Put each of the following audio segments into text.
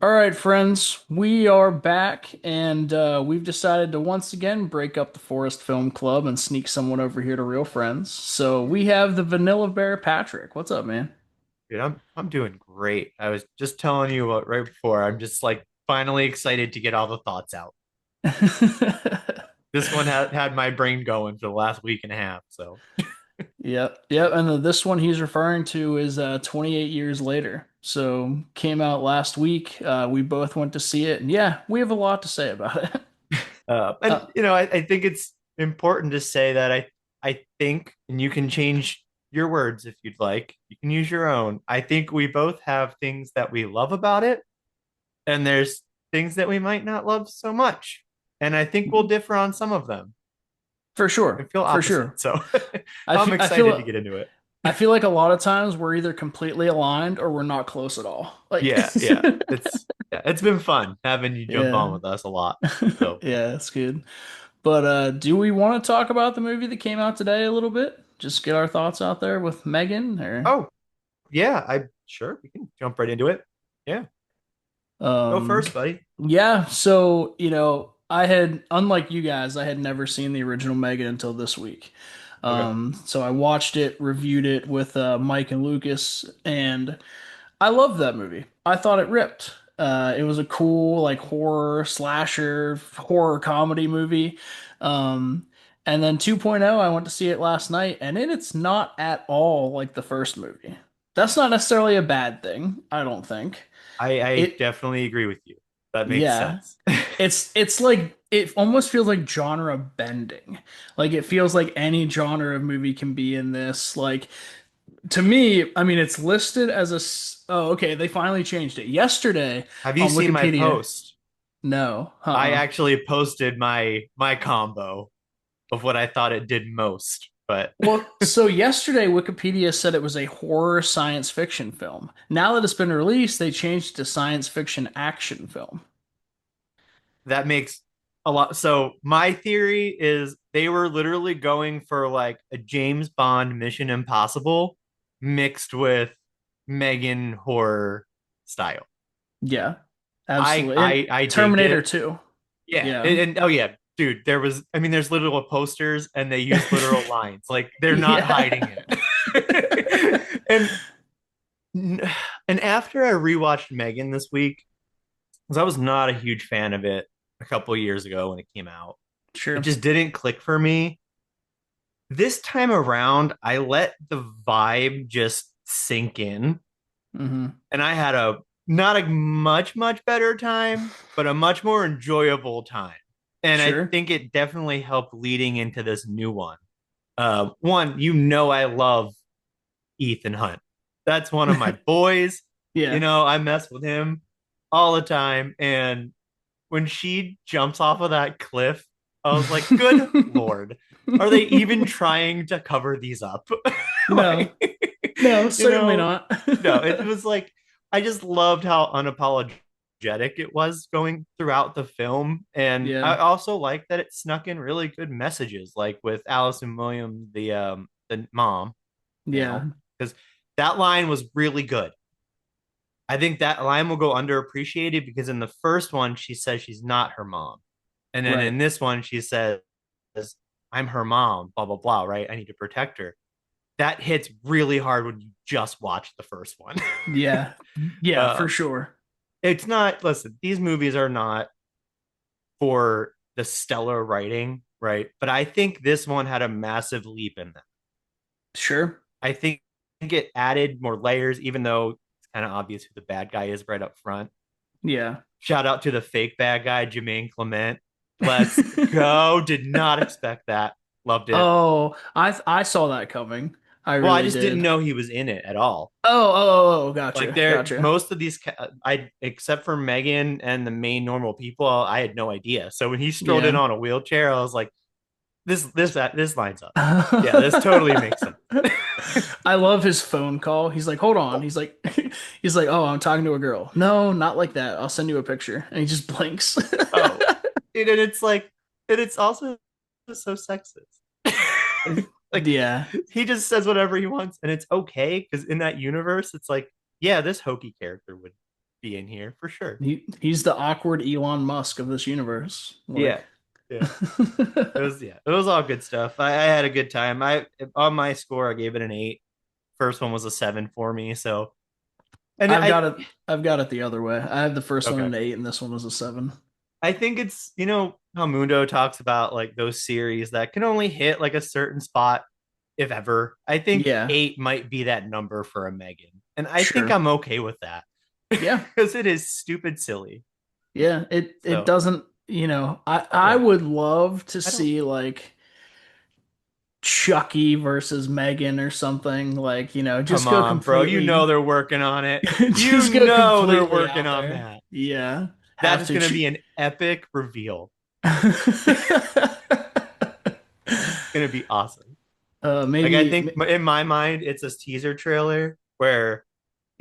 All right, friends, we are back and we've decided to once again break up the Forest Film Club and sneak someone over here to Real Friends. So we have the Vanilla Bear Patrick. What's up, man? Dude, I'm doing great. I was just telling you what right before. I'm just like finally excited to get all the thoughts out. This one had my brain going for the last week and a half. So Yep, yep. And this one he's referring to is 28 years later. So came out last week. We both went to see it, and yeah, we have a lot to say about it. and Uh, I think it's important to say that I think, and you can change your words if you'd like. You can use your own. I think we both have things that we love about it, and there's things that we might not love so much. And I think we'll differ on some of them. for I sure, feel for opposite. sure. So I I'm feel, I excited to feel get into it. I feel like a lot of times we're either completely aligned or we're not close at all. Like, Yeah. It's been fun having you jump yeah, on with us a lot. So yeah, it's good. But do we want to talk about the movie that came out today a little bit? Just get our thoughts out there with Megan, or oh yeah, I sure we can jump right into it. Yeah. Go um, first, buddy. yeah. So I had, unlike you guys, I had never seen the original Megan until this week. Okay. So I watched it, reviewed it with Mike and Lucas, and I loved that movie. I thought it ripped. It was a cool like horror slasher horror comedy movie. Um, and then 2.0, I went to see it last night, and it's not at all like the first movie. That's not necessarily a bad thing, I don't think. I It, definitely agree with you. That makes yeah, sense. it's like it almost feels like genre bending. Like it feels like any genre of movie can be in this. Like to me, I mean, it's listed as oh, okay, they finally changed it. Yesterday Have you on seen my Wikipedia, post? no, I uh-uh. actually posted my combo of what I thought it did most, but Well, so yesterday Wikipedia said it was a horror science fiction film. Now that it's been released, they changed it to science fiction action film. that makes a lot. So my theory is they were literally going for like a James Bond Mission Impossible mixed with Megan horror style. Yeah, I absolutely. And I I digged Terminator it. 2. Yeah, Yeah. oh yeah, dude, there was. I mean, there's literal posters and they use literal lines. Like they're not hiding Yeah. it. and after I rewatched Megan this week, because I was not a huge fan of it a couple of years ago when it came out. It Sure. just didn't click for me. This time around, I let the vibe just sink in, Hmm. and I had a not a much better time, but a much more enjoyable time. And I Sure. think it definitely helped leading into this new one. One, I love Ethan Hunt. That's one of my boys. Yeah. I mess with him all the time, and when she jumps off of that cliff, I was like, good Lord, are they even trying to cover these up? No. like, No, you certainly know, not. no, it was like, I just loved how unapologetic it was going throughout the film. And I Yeah. also like that it snuck in really good messages, like with Allison Williams, the mom, Yeah. because that line was really good. I think that line will go underappreciated because in the first one, she says she's not her mom. And then Right. in this one, she says, I'm her mom, blah, blah, blah, right? I need to protect her. That hits really hard when you just watch the first one. Yeah. Yeah, for um, sure. it's not, listen, these movies are not for the stellar writing, right? But I think this one had a massive leap in them. Sure. I think it added more layers, even though it's kind of obvious who the bad guy is right up front. Yeah. Shout out to the fake bad guy, Jermaine Clement. Let's go. Did not expect that. Loved it. Oh, I saw that coming. I Well, I really just didn't did. know he was in it at all. Like Gotcha. there, Gotcha. most of these, I except for Megan and the main normal people, I had no idea. So when he strolled in Yeah. on a wheelchair, I was like, this lines up. Yeah, this totally makes sense. I love his phone call. He's like, "Hold on." He's like he's like, "Oh, I'm talking to a girl." No, not like that. I'll send you a picture. And he just blinks. Oh, and it's like, and it's also so sexist. like Yeah. he just says whatever he wants, and it's okay because in that universe, it's like, yeah, this hokey character would being here for sure. He's the awkward Elon Musk of this universe. Like, Yeah. Yeah. It was all good stuff. I had a good time. I on my score I gave it an 8. First one was a 7 for me. So and I've I got it. I've got it the other way. I have the first one okay. an 8, and this one was a 7. I think it's how Mundo talks about like those series that can only hit like a certain spot if ever. I think Yeah, 8 might be that number for a Megan. And I think sure. I'm okay with that Yeah, because it is stupid silly. yeah. It So doesn't. I yeah, would love to I don't see like Chucky versus Megan or something. Like, come just go on, bro. You know completely, they're working on it. You just go know they're completely working out on there. that. Yeah, That have is to. going to be an epic reveal. Going to be awesome. Like I Maybe. think in my mind, it's a teaser trailer where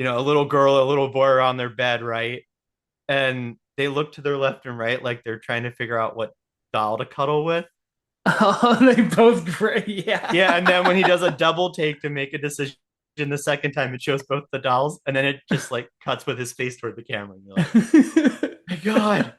a little girl, a little boy are on their bed, right? And they look to their left and right like they're trying to figure out what doll to cuddle with. Oh, they both great. Yeah. Yeah, and then when he does a double take to make a decision the second time, it shows both the dolls, and then it just like cuts with his face toward the camera, and you're like, my God.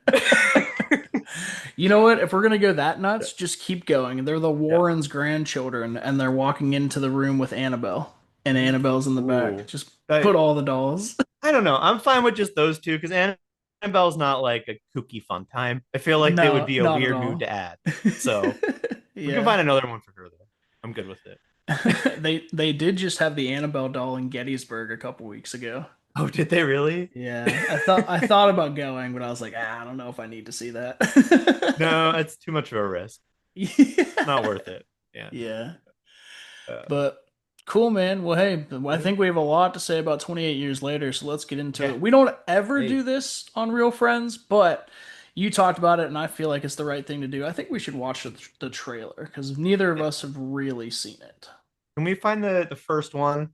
You know what? If we're gonna go that nuts, Yeah. just keep going. They're the Warrens' grandchildren, and they're walking into the room with Annabelle, and Annabelle's in the back. Ooh. Just I, put all the dolls. I don't know. I'm fine with just those two because Annabelle's not like a kooky fun time. I feel like they would No, be a not at weird mood all. to add. So we can Yeah. find another one for her though. I'm good with it. They did just have the Annabelle doll in Gettysburg a couple weeks ago. Oh, did they really? Yeah, I thought about going, but I was like, I don't know if I need to see that. No, it's too much of a risk. Not Yeah. worth it. Yeah. Yeah. Uh, But cool, man. Well, hey, I yeah. think we have a lot to say about 28 years later, so let's get into Yeah. it. We don't ever do Hey. this on Real Friends, but you talked about it, and I feel like it's the right thing to do. I think we should watch the trailer because neither of Yeah. us have really seen it. Can we find the first one?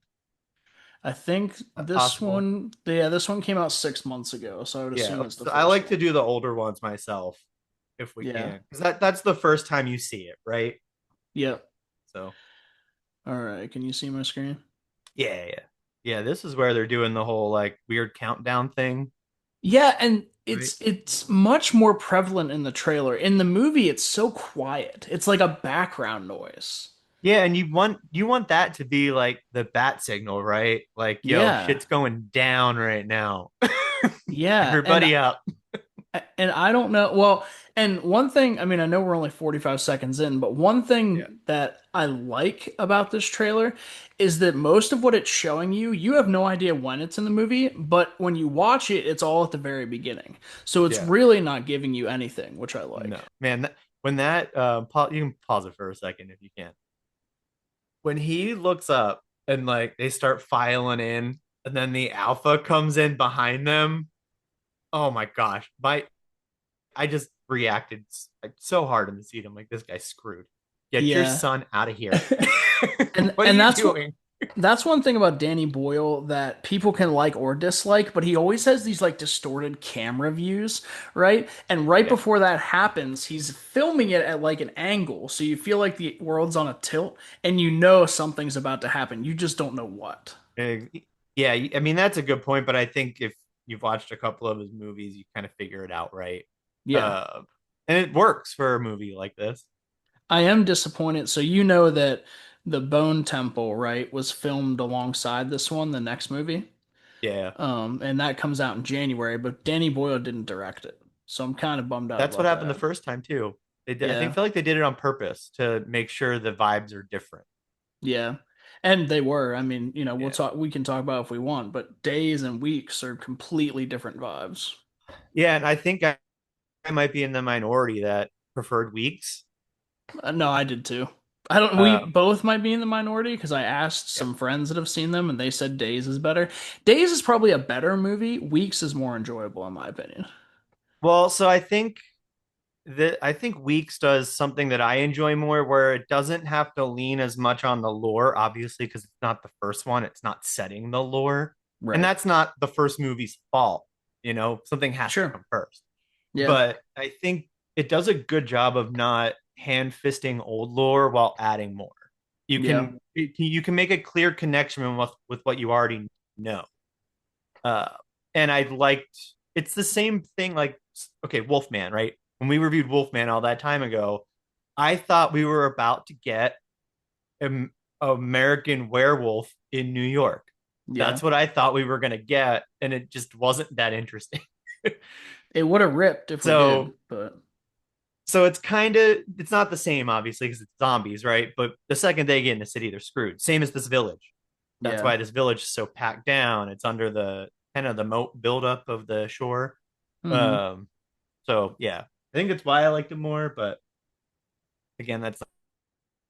I think Possible. this one came out 6 months ago, so I would Yeah. assume it's the I first like to one. do the older ones myself if we Yeah. can. Because that's the first time you see it, right? Yep. So All right. Can you see my screen? yeah, yeah. Yeah, this is where they're doing the whole like weird countdown thing, Yeah, and right? it's much more prevalent in the trailer. In the movie, it's so quiet. It's like a background noise. Yeah, and you want that to be like the bat signal, right? Like, yo, Yeah. shit's going down right now. Yeah, Everybody up. and I don't know. Well, and one thing, I mean, I know we're only 45 seconds in, but one Yeah. thing that I like about this trailer is that most of what it's showing you, you have no idea when it's in the movie, but when you watch it, it's all at the very beginning. So it's Yeah. really not giving you anything, which I like. No. Man, when that you can pause it for a second if you can. When he looks up and like they start filing in and then the alpha comes in behind them. Oh my gosh. I just reacted like so hard in the seat. I'm like, this guy's screwed. Get your Yeah. son out of here. And What are and you that's what doing? that's one thing about Danny Boyle that people can like or dislike, but he always has these like distorted camera views, right? And right Yeah. before that happens, he's filming it at like an angle, so you feel like the world's on a tilt and you know something's about to happen. You just don't know what. Uh, Yeah, I mean that's a good point, but I think if you've watched a couple of his movies, you kind of figure it out, right? Yeah. Uh, and it works for a movie like this. I am disappointed. So you know that the Bone Temple, right, was filmed alongside this one, the next movie. Yeah, And that comes out in January, but Danny Boyle didn't direct it. So I'm kind of bummed out that's what about happened the that. first time too. They did, I think Yeah. feel like they did it on purpose to make sure the vibes are different. Yeah. And they were. I mean, Yeah, we can talk about it if we want, but days and weeks are completely different vibes. yeah, and I think I might be in the minority that preferred weeks. No, I did too. I don't, we Uh, both might be in the minority because I asked yeah. some friends that have seen them and they said Days is better. Days is probably a better movie. Weeks is more enjoyable in my opinion. Well, so I think Weeks does something that I enjoy more, where it doesn't have to lean as much on the lore, obviously, because it's not the first one. It's not setting the lore, and Right. that's not the first movie's fault. Something has to Sure. come first. Yeah. But I think it does a good job of not hand fisting old lore while adding more. You Yeah. can you can make a clear connection with what you already know. Uh, and I liked it's the same thing like okay, Wolfman, right? When we reviewed Wolfman all that time ago, I thought we were about to get an American Werewolf in New York. Yeah. That's what I thought we were going to get, and it just wasn't that interesting. It would have ripped if we did, so but so it's not the same obviously because it's zombies, right? But the second they get in the city, they're screwed. Same as this village. That's yeah. why this village is so packed down. It's under the kind of the moat buildup of the shore. Hmm. Um, so yeah, I think it's why I liked it more. But again, that's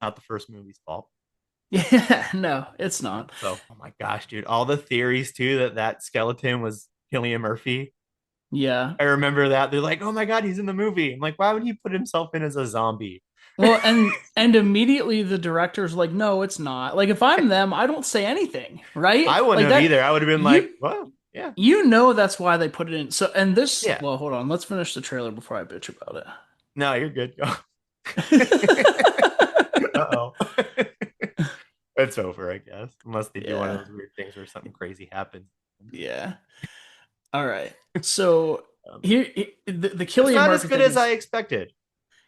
not the first movie's fault. Yeah, no, it's not. So oh my gosh, dude, all the theories too that that skeleton was Killian Murphy. Yeah. I remember that they're like, oh my god, he's in the movie. I'm like, why would he put himself in as a zombie? Well, and immediately the director's like, "No, it's not." Like if I'm them, I don't say anything, right? I wouldn't Like have that either. I would have been like, you well, yeah, you know that's why they put it in. So and this, yeah. well, hold on. Let's finish the trailer before I bitch about No, you're good. Go. it. Uh-oh. It's over, I guess. Unless they do one of Yeah. those weird things where something crazy happens. Yeah. All right. So Um, the it's Killian not as Murphy good thing as I is expected.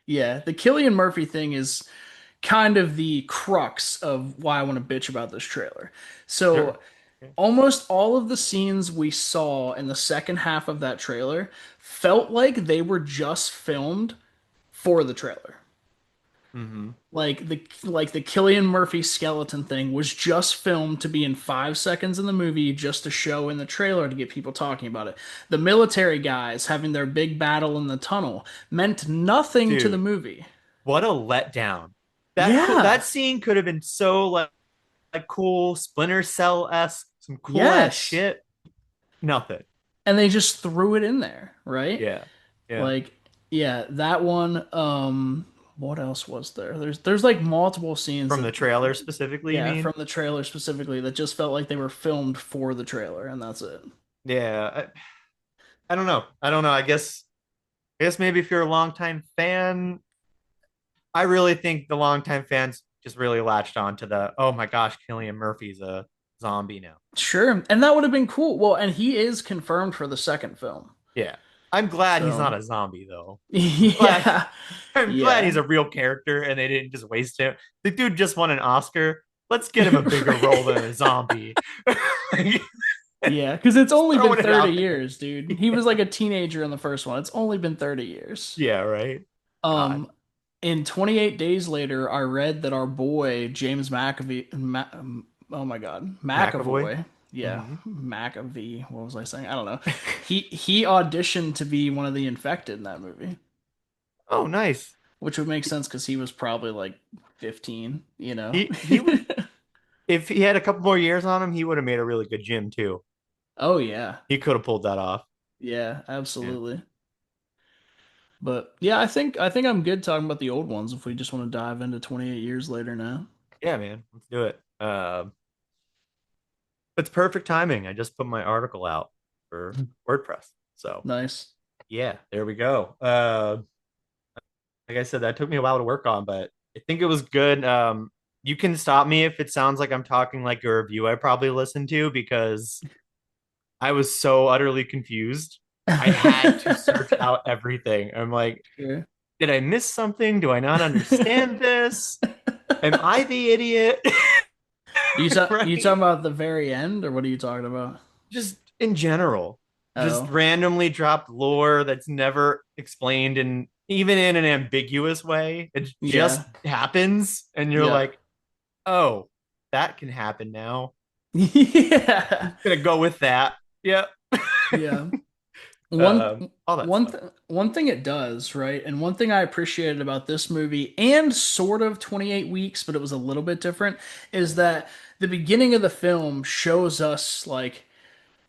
yeah, the Killian Murphy thing is kind of the crux of why I want to bitch about this trailer. Sure. So Okay. almost all of the scenes we saw in the second half of that trailer felt like they were just filmed for the trailer. Mm-hmm. Like the Killian Murphy skeleton thing was just filmed to be in 5 seconds in the movie just to show in the trailer to get people talking about it. The military guys having their big battle in the tunnel meant nothing to the Dude, movie. what a letdown. That Yeah. scene could have been so like cool, Splinter Cell esque, some cool ass Yes. shit. Nothing. And they just threw it in there, right? Yeah. Yeah. Like, yeah, that one. What else was there? There's like multiple scenes From that, the trailer specifically, you yeah, mean? from the trailer specifically that just felt like they were filmed for the trailer, and that's it. Yeah. I don't know. I don't know. I guess maybe if you're a longtime fan, I really think the longtime fans just really latched on to the oh my gosh, Killian Murphy's a zombie now. Sure, and that would have been cool. Well, and he is confirmed for the second film. Yeah. I'm glad he's not So, a zombie though. I'm glad yeah, I'm glad he's yeah, a real character and they didn't just waste him. The dude just won an Oscar. Let's get him a bigger role than a zombie. yeah, because it's Just only been throwing it 30 out there. years, dude. He was like a teenager in the first one. It's only been 30 years. Yeah, right. God. Um, in 28 Days Later, I read that our boy James McAvee, oh my God, McAvoy. McAvoy, yeah, Mm-hmm. McAvee. What was I saying? I don't know. He auditioned to be one of the infected in that movie, Oh, nice. which would make sense because he was probably like 15, He would if he had a couple more years on him, he would have made a really good Jim too. Oh yeah, He could have pulled that off. yeah, Yeah. absolutely. But yeah, I think I'm good talking about the old ones if we just want to dive into 28 years later now. Yeah, man. Let's do it. It's perfect timing. I just put my article out for WordPress. So Nice. yeah, there we go. Like I said, that took me a while to work on, but I think it was good. You can stop me if it sounds like I'm talking like a review I probably listened to because I was so utterly confused. I had to search out everything. I'm like, Sure. did I miss something? Do I not understand this? Am I the idiot? You Right? talking about the very end, or what are you talking about? Just in general, just Oh, randomly dropped lore that's never explained and even in an ambiguous way. It just yeah, happens, and you're yeah, like, oh, that can happen now. yeah, Gonna go with that. Yep. yeah. One All that stuff. one thing it does, right? And one thing I appreciated about this movie and sort of 28 weeks, but it was a little bit different, is that the beginning of the film shows us like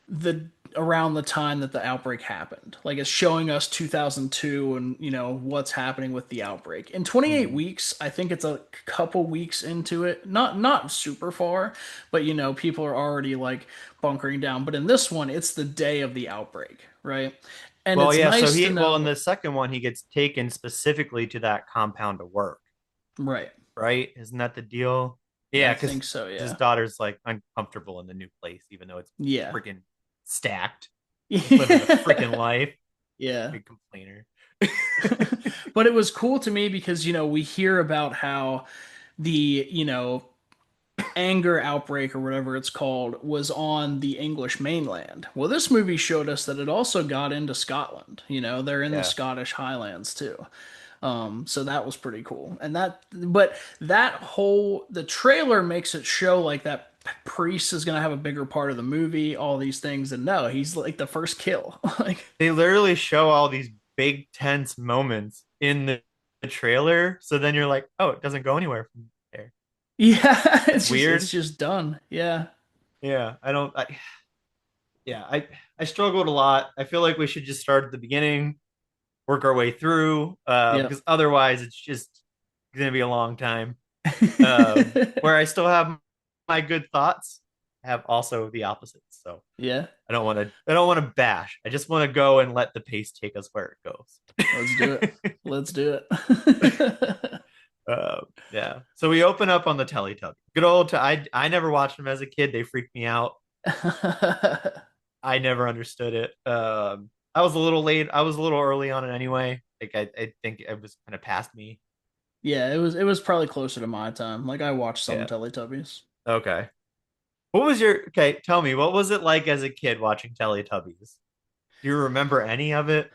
the around the time that the outbreak happened. Like it's showing us 2002 and what's happening with the outbreak. In 28 Mhm. weeks, I think it's a couple weeks into it. Not super far, but people are already like bunkering down. But in this one, it's the day of the outbreak, right? And Well, it's yeah. So nice to well, in know, the second one, he gets taken specifically to that compound to work, right. right? Isn't that the deal? I Yeah, because think so, his yeah. daughter's like uncomfortable in the new place, even though it's Yeah. freaking stacked. He's living the Yeah. freaking life. Yeah. Big complainer. But it was cool to me because, we hear about how the, anger outbreak or whatever it's called was on the English mainland. Well, this movie showed us that it also got into Scotland. They're in the Yeah. Scottish Highlands too. So that was pretty cool. But the trailer makes it show like that priest is gonna have a bigger part of the movie, all these things, and no, he's like the first kill. Like, They literally show all these big tense moments in the trailer. So then you're like, oh, it doesn't go anywhere from there. yeah, That's it's weird. just done. Yeah. Yeah. I don't, yeah, I struggled a lot. I feel like we should just start at the beginning, work our way through, Yep. because otherwise it's just going to be a long time. Where I still have my good thoughts, I have also the opposites. So Yeah. I don't want to bash. I just want to go and let the pace take us where it Let's do it. goes. Let's do it. Yeah. So we open up on the Teletubbies. Good old. I never watched them as a kid. They freaked me out. I never understood it. I was a little late. I was a little early on it anyway. Like I think it was kind of past me. Yeah, it was probably closer to my time. Like I watched some Yeah. Teletubbies. Okay. What was your okay? Tell me, what was it like as a kid watching Teletubbies? Do you remember any of it?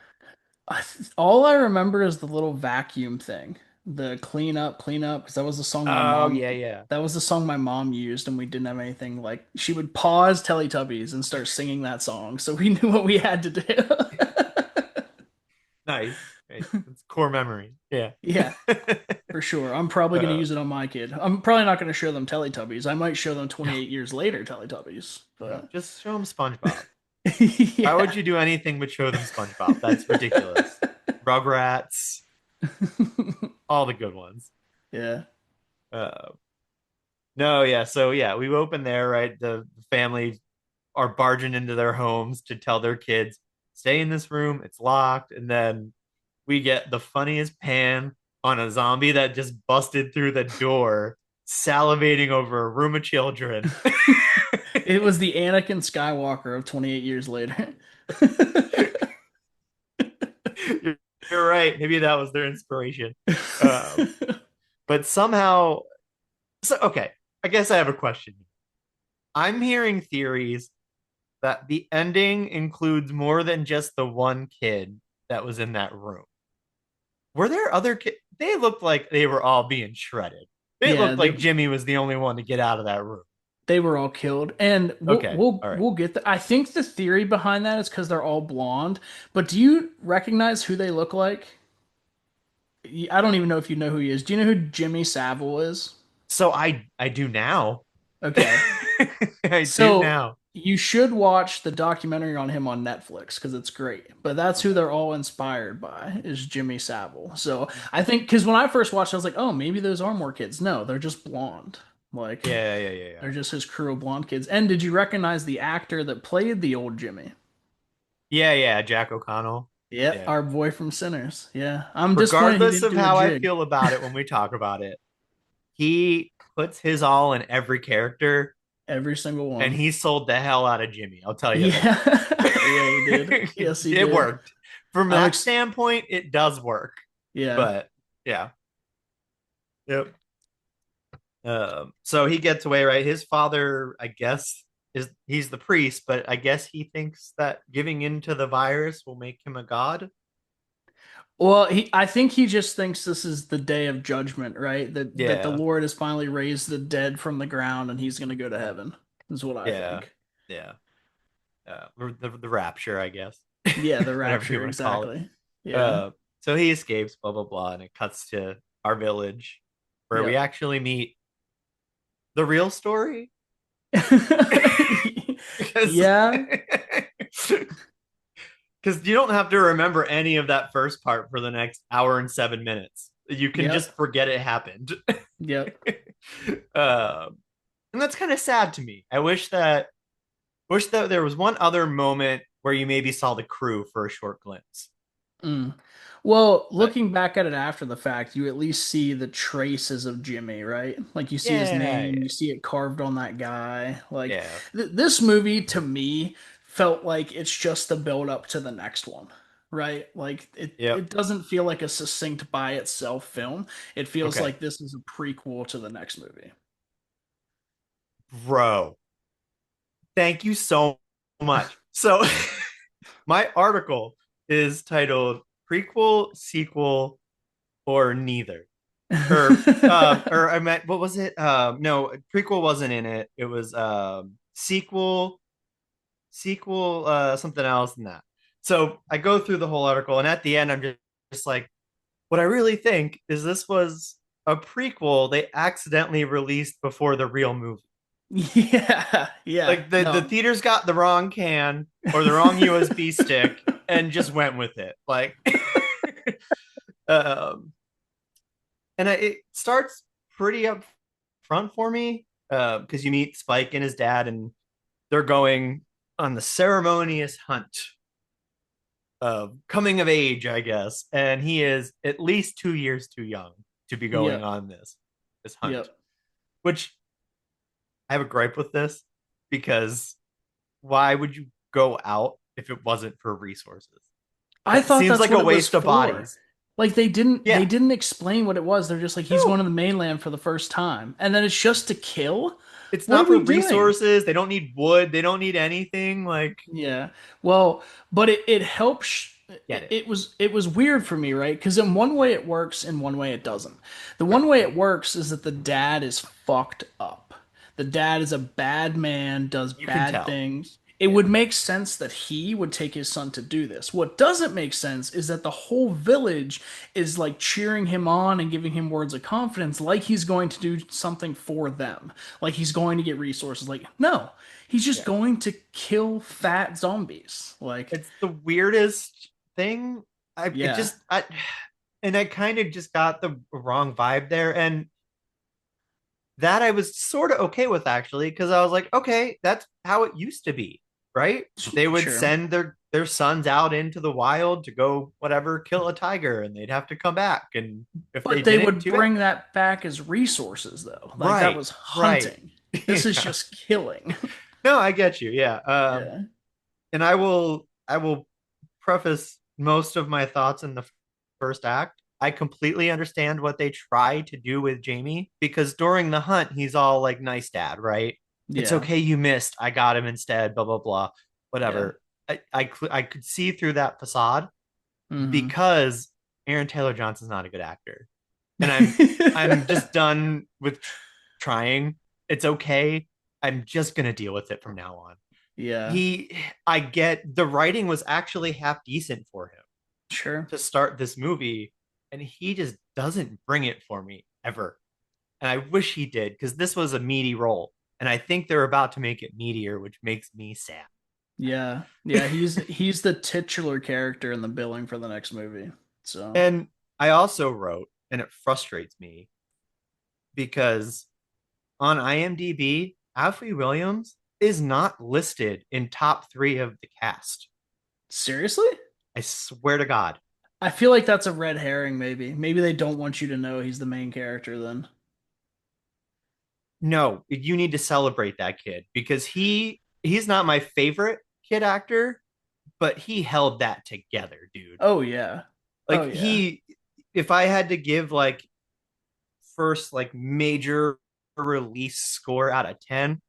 All I remember is the little vacuum thing, the clean up, because Oh yeah, yeah. that was the song my mom used, and we didn't have anything like she would pause Teletubbies and start singing that song, so we knew what we had to do. Nice. Nice. It's core memory. Yeah. Yeah, for sure. I'm probably gonna uh, use it on my kid. I'm probably not gonna show them Teletubbies. I might show them 28 years later Teletubbies, no, but just show them SpongeBob. Why would yeah. you do anything but show them SpongeBob? That's ridiculous. Rugrats, all the good ones. Yeah. Uh, no, yeah. So yeah, we open there, right? The family are barging into their homes to tell their kids, stay in this room, it's locked. And then we get the funniest pan on a zombie that just busted through the door, salivating over a room of children. It was the Anakin Skywalker of 28 years later. you're, you're right. Maybe that was their inspiration. Um, but somehow, so okay, I guess I have a question. I'm hearing theories that the ending includes more than just the one kid that was in that room. Were there other kids? They looked like they were all being shredded. They Yeah, looked like Jimmy was the only one to get out of that room. they were all killed, and we'll Okay, we'll all right. we'll get I think the theory behind that is because they're all blonde. But do you recognize who they look like? I don't even know if you know who he is. Do you know who Jimmy Savile is? So I do now. Okay, I do so now. you should watch the documentary on him on Netflix because it's great. But that's who Okay. they're all inspired by is Jimmy Savile. So I think because when I first watched, it, I was like, oh, maybe those are more kids. No, they're just blonde. Like Yeah, yeah, yeah, yeah. they're just his crew of blonde kids. And did you recognize the actor that played the old Jimmy? Yeah, yeah, Jack O'Connell. Yep, Yeah. our boy from Sinners. Yeah, I'm disappointed he Regardless didn't of do a how I jig. feel about it when we talk about it, he puts his all in every character Every single and one. he sold the hell out of Jimmy. I'll tell you that. Yeah, yeah, he did. Yes, he It did. worked. From I'm that ex standpoint, it does work. Yeah, But yeah. Yep. So he gets away, right? His father, I guess, is he's the priest, but I guess he thinks that giving in to the virus will make him a god. well, I think he just thinks this is the day of judgment, right? That the Yeah, Lord has finally raised the dead from the ground and he's gonna go to heaven, is what I yeah, think. yeah. The rapture, I guess, Yeah, the whatever you rapture, want to call it. exactly. Yeah. Uh, so he escapes, blah blah blah, and it cuts to our village, where we Yep. actually meet the real story because Yeah. because you don't have to remember any of that first part for the next hour and 7 minutes. You can Yep. just forget it happened. Yep. uh, and that's kind of sad to me. Wish that there was one other moment where you maybe saw the crew for a short glimpse. Mm. Well, But looking back at it after the fact, you at least see the traces of Jimmy, right? Like you see his yeah, name, you see it carved on that guy. Like yeah, this movie to me felt like it's just the build up to the next one, right? Like Yep. it doesn't feel like a succinct by itself film. It feels Okay. like this is a prequel to the next movie. Bro, thank you so much. So my article is titled Prequel, Sequel, or Neither. Or I meant what was it? No, prequel wasn't in it. It was sequel, something else than that. So I go through the whole article, and at the end, I'm just like, what I really think is this was a prequel they accidentally released before the real movie. Yeah, yeah, Like the no. theaters got the wrong can or the wrong USB stick and just went with it. Like, um, and it starts pretty up front for me because you meet Spike and his dad, and they're going on the ceremonious hunt of coming of age, I guess. And he is at least 2 years too young to be going Yep, on this hunt, yep. which I have a gripe with this because why would you go out if it wasn't for resources? I That thought seems that's like what a it was waste of for. bodies. Like they Yeah. didn't explain what it was. They're just like he's going No, to the mainland for the first time. And then it's just to kill? it's What not are for we doing? resources. They don't need wood. They don't need anything. Like, Yeah. Well, but it helps. get it. It was weird for me, right? Because in one way it works, in one way it doesn't. The Okay. one way it works is that the dad is fucked up. The dad is a bad man, does You can bad tell. things. It Yeah. would make sense that he would take his son to do this. What doesn't make sense is that the whole village is like cheering him on and giving him words of confidence, like he's going to do something for them, like he's going to get resources. Like, no, he's just Yeah. going to kill fat zombies. Like, It's the weirdest thing. It yeah, just, and I kind of just got the wrong vibe there. And that I was sort of okay with actually, because I was like, okay, that's how it used to be, right? They would sure. send their sons out into the wild to go whatever kill a tiger, and they'd have to come back. And if they But they didn't would do it, bring that back as resources, though. Like, that right, was right, hunting. This is yeah. just killing. No, I get you, yeah. Yeah. And I will preface most of my thoughts in the first act. I completely understand what they try to do with Jamie because during the hunt, he's all like, nice dad, right? It's Yeah. okay, you missed. I got him instead, blah, blah, blah, Yeah. whatever. I could see through that facade Hmm. because Aaron Taylor Johnson's not a good actor. And I'm just done with trying. It's okay. I'm just gonna deal with it from now on. Yeah. He I get the writing was actually half decent for him Sure. to start this movie, and he just doesn't bring it for me ever. And I wish he did because this was a meaty role, and I think they're about to make it meatier, which makes me sad. Yeah. Yeah. He's the titular character in the billing for the next movie. So And I also wrote, and it frustrates me because on IMDb, Alfie Williams is not listed in top three of the cast. seriously? I swear to God. I feel like that's a red herring, maybe. Maybe they don't want you to know he's the main character then. No, you need to celebrate that kid because he's not my favorite kid actor, but he held that together, dude. Oh yeah. Oh Like yeah. if I had to give like first like major release score out of 10,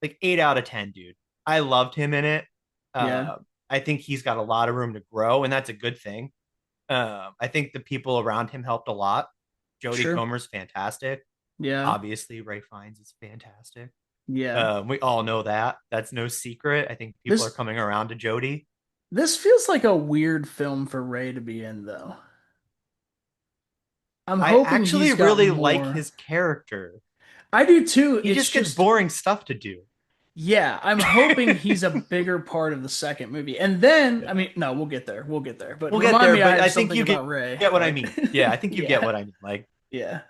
like 8 out of 10, dude. I loved him in it. Yeah. Uh, I think he's got a lot of room to grow, and that's a good thing. I think the people around him helped a lot. Jodie Sure. Comer's fantastic. Yeah. Obviously, Ray Fiennes is fantastic. Yeah. We all know that. That's no secret. I think people are This coming around to Jodie. this feels like a weird film for Ray to be in though. I'm I hoping actually he's got really like more. his character. I do too. He It's just gets just, boring stuff to do. yeah, I'm hoping he's a bigger part of the second movie. And then, Yeah. I mean, no, we'll get there. We'll get there. But We'll get remind there, me I but have I think something you about Ray. get what I Like, mean. Yeah, I think you get yeah, what I mean. Like yeah,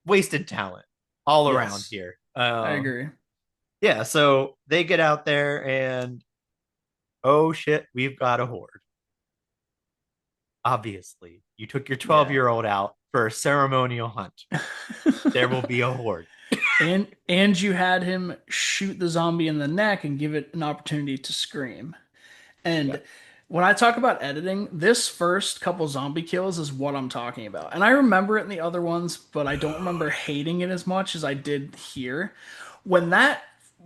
wasted talent all around yes, here. I agree. Yeah, so they get out there and oh shit, we've got a horde. Obviously, you took your Yeah. 12-year-old out for a ceremonial hunt. There will be a horde. And you had him shoot the zombie in the neck and give it an opportunity to scream. Yeah. And when I talk about editing, this first couple zombie kills is what I'm talking about. And I remember it in the other ones, but I don't remember hating it as much as I did here. When that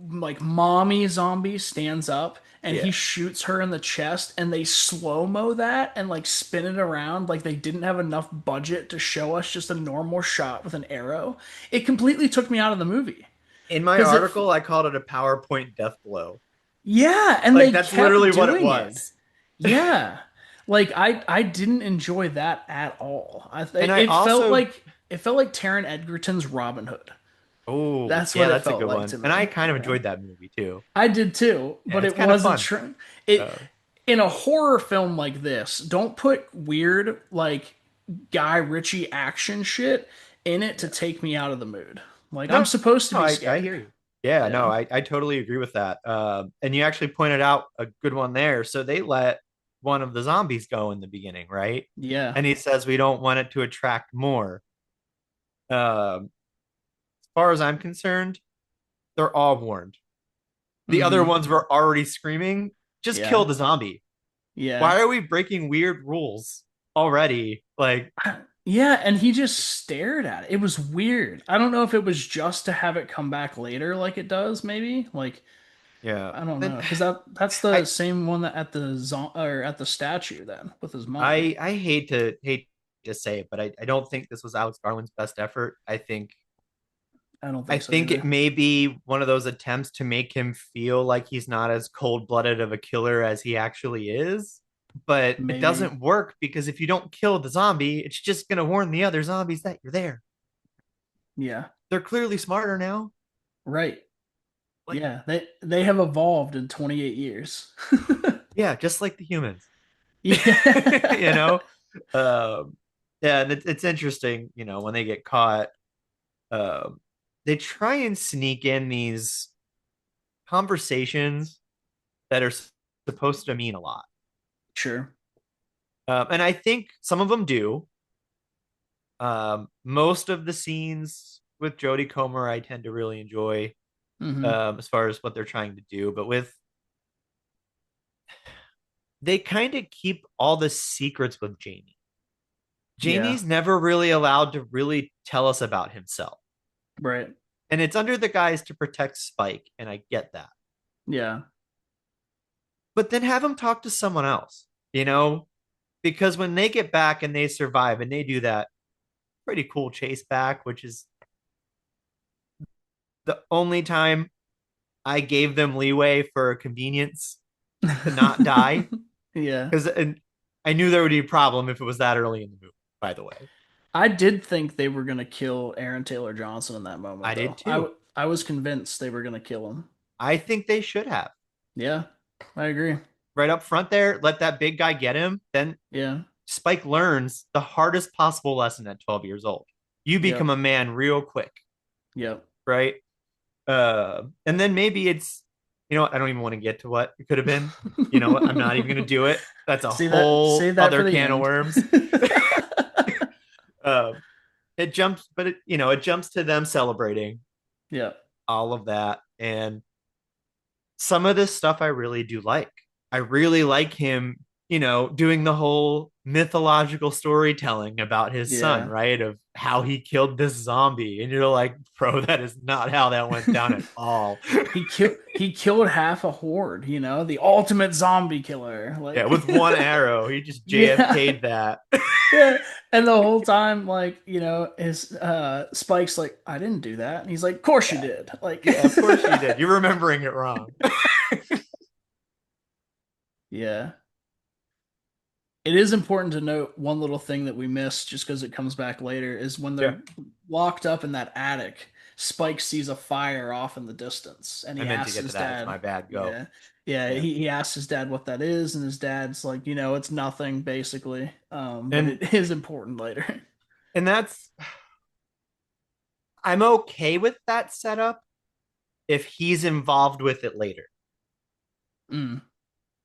like mommy zombie stands up and he Yeah. shoots her in the chest and they slow-mo that and like spin it around like they didn't have enough budget to show us just a normal shot with an arrow, it completely took me out of the movie. In my Because it article, I called it a PowerPoint death blow. Yeah, and Like they that's kept literally what it doing it. was. Yeah. Like I didn't enjoy that at all. And I also, It felt like Taron Egerton's Robin Hood. oh, That's yeah, what it that's a felt good like one. to And I me. kind of Yeah. enjoyed that movie too. I did too, Yeah, but it's it kind of wasn't fun. true. It Uh, in a horror film like this, don't put weird like Guy Ritchie action shit in it to yeah. take me out of the mood. Like I'm No, supposed to no, be I scared. hear you. Yeah, no, Yeah. I totally agree with that. And you actually pointed out a good one there. So they let one of the zombies go in the beginning, right? Yeah. And he says we don't want it to attract more. As far as I'm concerned, they're all warned. The other Mm-hmm. ones were already screaming, just kill Yeah. the zombie. Yeah. Why are we breaking weird rules already? Like, Yeah, and he just stared at it. It was weird. I don't know if it was just to have it come back later like it does, maybe. Like, yeah. I don't Then know, because that's the I same one that at the or at the statue then with his mom. I hate to say it, but I don't think this was Alex Garland's best effort. I don't I think so think it either. may be one of those attempts to make him feel like he's not as cold-blooded of a killer as he actually is. But it Maybe. doesn't work because if you don't kill the zombie, it's just gonna warn the other zombies that you're there. Yeah. They're clearly smarter now. Right. Like, Yeah. They have evolved in 28 years. yeah, just like the humans. you Yeah. know? Um, yeah, and it's interesting, when they get caught, um, they try and sneak in these conversations that are supposed to mean a lot. Sure. And I think some of them do. Most of the scenes with Jodie Comer, I tend to really enjoy Hmm. as far as what they're trying to do. But they kind of keep all the secrets with Jamie. Yeah. Jamie's never really allowed to really tell us about himself. Right. And it's under the guise to protect Spike, and I get that. Yeah. But then have him talk to someone else, because when they get back and they survive and they do that pretty cool chase back, which is the only time I gave them leeway for convenience to not die. Yeah. Because I knew there would be a problem if it was that early in the movie, by the way. I did think they were gonna kill Aaron Taylor Johnson in that I moment, did though. too. I was convinced they were gonna kill him. I think they should have. Yeah, I agree. Right up front there, let that big guy get him. Then Yeah. Spike learns the hardest possible lesson at 12 years old. You become Yep. a man real quick, Yep. right? And then maybe it's, I don't even want to get to what it could have been. I'm not even going to do it. That's a whole Save that for other the can of end. worms. uh, it jumps, but it jumps to them celebrating Yeah. all of that. And some of this stuff I really do like. I really like him, doing the whole mythological storytelling about his son, Yeah. right? Of how he killed this zombie. And you're like, bro, that is not how that went down at all. He killed half a horde, the ultimate zombie killer. Yeah, Like with one arrow, he just yeah. JFK'd that. Yeah. And the whole time, like, his Spike's like, I didn't do that. And he's like, of course you Yeah. did. Like Yeah, of course you did. You're remembering it wrong. Yeah. It is important to note one little thing that we missed just because it comes back later is when Yeah. they're locked up in that attic, Spike sees a fire off in the distance and I he meant to asks get to his that. It's dad, my bad. Go. yeah, yeah, Yeah. he asks his dad what that is, and his dad's like, it's nothing basically. But And it is important later. and that's I'm okay with that setup if he's involved with it later. Mm.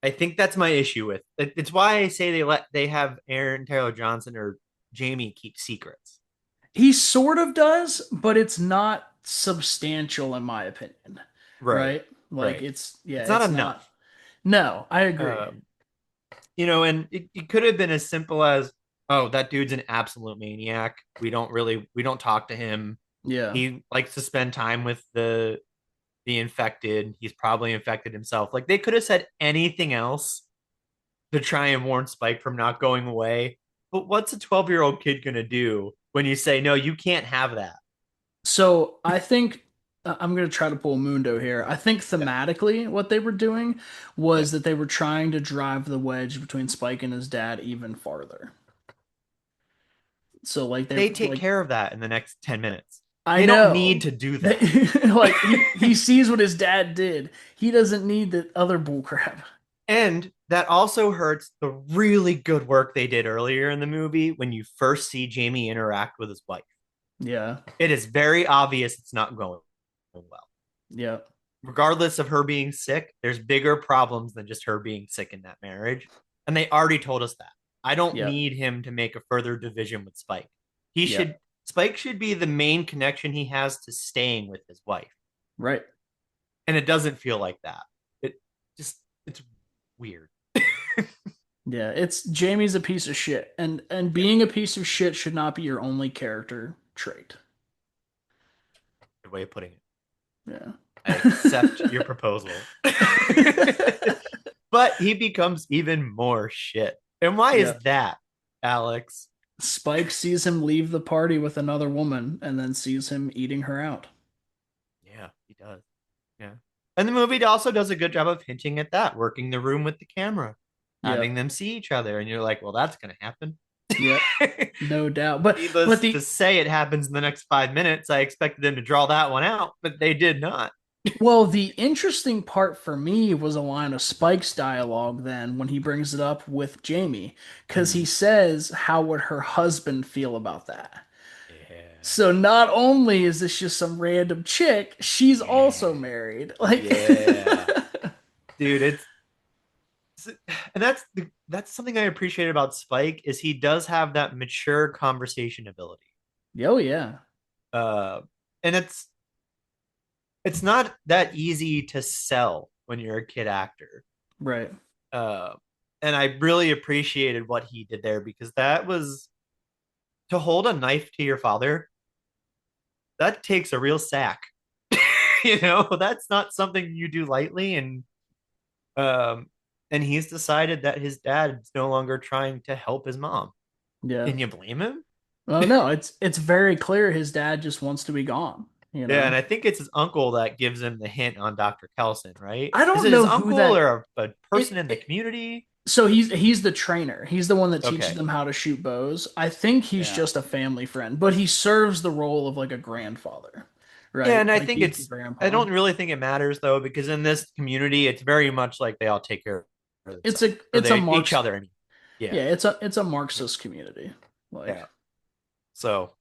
I think that's my issue with it. It's why I say they have Aaron Taylor Johnson or Jamie keep secrets. He sort of does, but it's not substantial in my opinion, Right. right? Like Right. yeah, It's not it's not. enough. No, I Uh, agree. And it could have been as simple as, oh, that dude's an absolute maniac. We don't talk to him. Yeah. He likes to spend time with the infected. He's probably infected himself. Like they could have said anything else to try and warn Spike from not going away. But what's a 12-year-old kid gonna do when you say, no, you can't have that? So I think I'm going to try to pull a Mundo here. I think Yeah. thematically, what they were doing Yeah. was that they were trying to drive the wedge between Spike and his dad even farther. So like they They take like care of that in the next 10 minutes. I They don't need know to do that that. like he sees what his dad did. He doesn't need the other bullcrap. And that also hurts the really good work they did earlier in the movie when you first see Jamie interact with his wife. Yeah. It is very obvious it's not going well. Yeah. Regardless of her being sick, there's bigger problems than just her being sick in that marriage. And they already told us that. I don't Yeah. need him to make a further division with Spike. He Yeah. should Spike should be the main connection he has to staying with his wife. Right. And it doesn't feel like that. It it's weird. Yeah, it's Jamie's a piece of shit, and Yeah, being a piece of shit should not be your only character trait. good way of putting it. Yeah. I accept your proposal. But he becomes even more shit. And why is Yeah. that, Alex? Spike sees him leave the party with another woman and then sees him eating her out. Yeah, he does. Yeah. And the movie also does a good job of hinting at that, working the room with the camera, having Yep. them see each other. And you're like, well, that's going to happen. Yep. No doubt. But Needless to the say, it happens in the next 5 minutes. I expected them to draw that one out, but they did not. well, the interesting part for me was a line of Spike's dialogue then when he brings it up with Jamie, because he Mm. says, "How would her husband feel about that?" Yeah. So not only is this just some random chick, she's Yeah. also married. Like, Yeah. Dude, and that's something I appreciate about Spike is he does have that mature conversation ability. oh yeah, Uh, and it's not that easy to sell when you're a kid actor. right. Uh, and I really appreciated what he did there because that was to hold a knife to your father. That takes a real sack. That's not something you do lightly. Um, and he's decided that his dad's no longer trying to help his mom. Yeah. Can you blame him? Oh no, it's very clear his dad just wants to be gone, you Yeah, and know. I think it's his uncle that gives him the hint on Dr. Kelson, right? I Is don't it his know who uncle that or a person it, in the it community? so he's the trainer. He's the one that teaches Okay. them how to shoot bows. I think he's Yeah. just a family friend, but he serves the role of like a grandfather, Yeah, right? and Like he's the I grandpa. don't really think it matters though, because in this community, it's very much like they all take care of It's themselves a or it's a each Marx other. I mean, yeah. yeah, it's a Marxist community. Like, Yeah. So,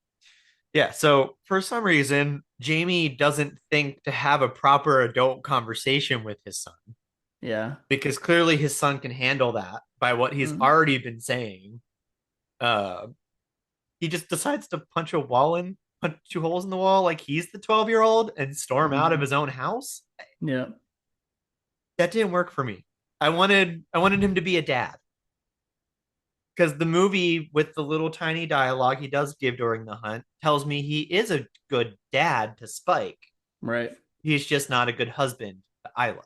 yeah. So for some reason, Jamie doesn't think to have a proper adult conversation with his son yeah. because clearly his son can handle that by what he's Mm, already been saying. Uh, he just decides to punch two holes in the wall like he's the 12-year-old and storm out of mhm. his own house. Yeah. That didn't work for me. I wanted him to be a dad because the movie with the little tiny dialogue he does give during the hunt tells me he is a good dad to Spike. Right. He's just not a good husband to Isla.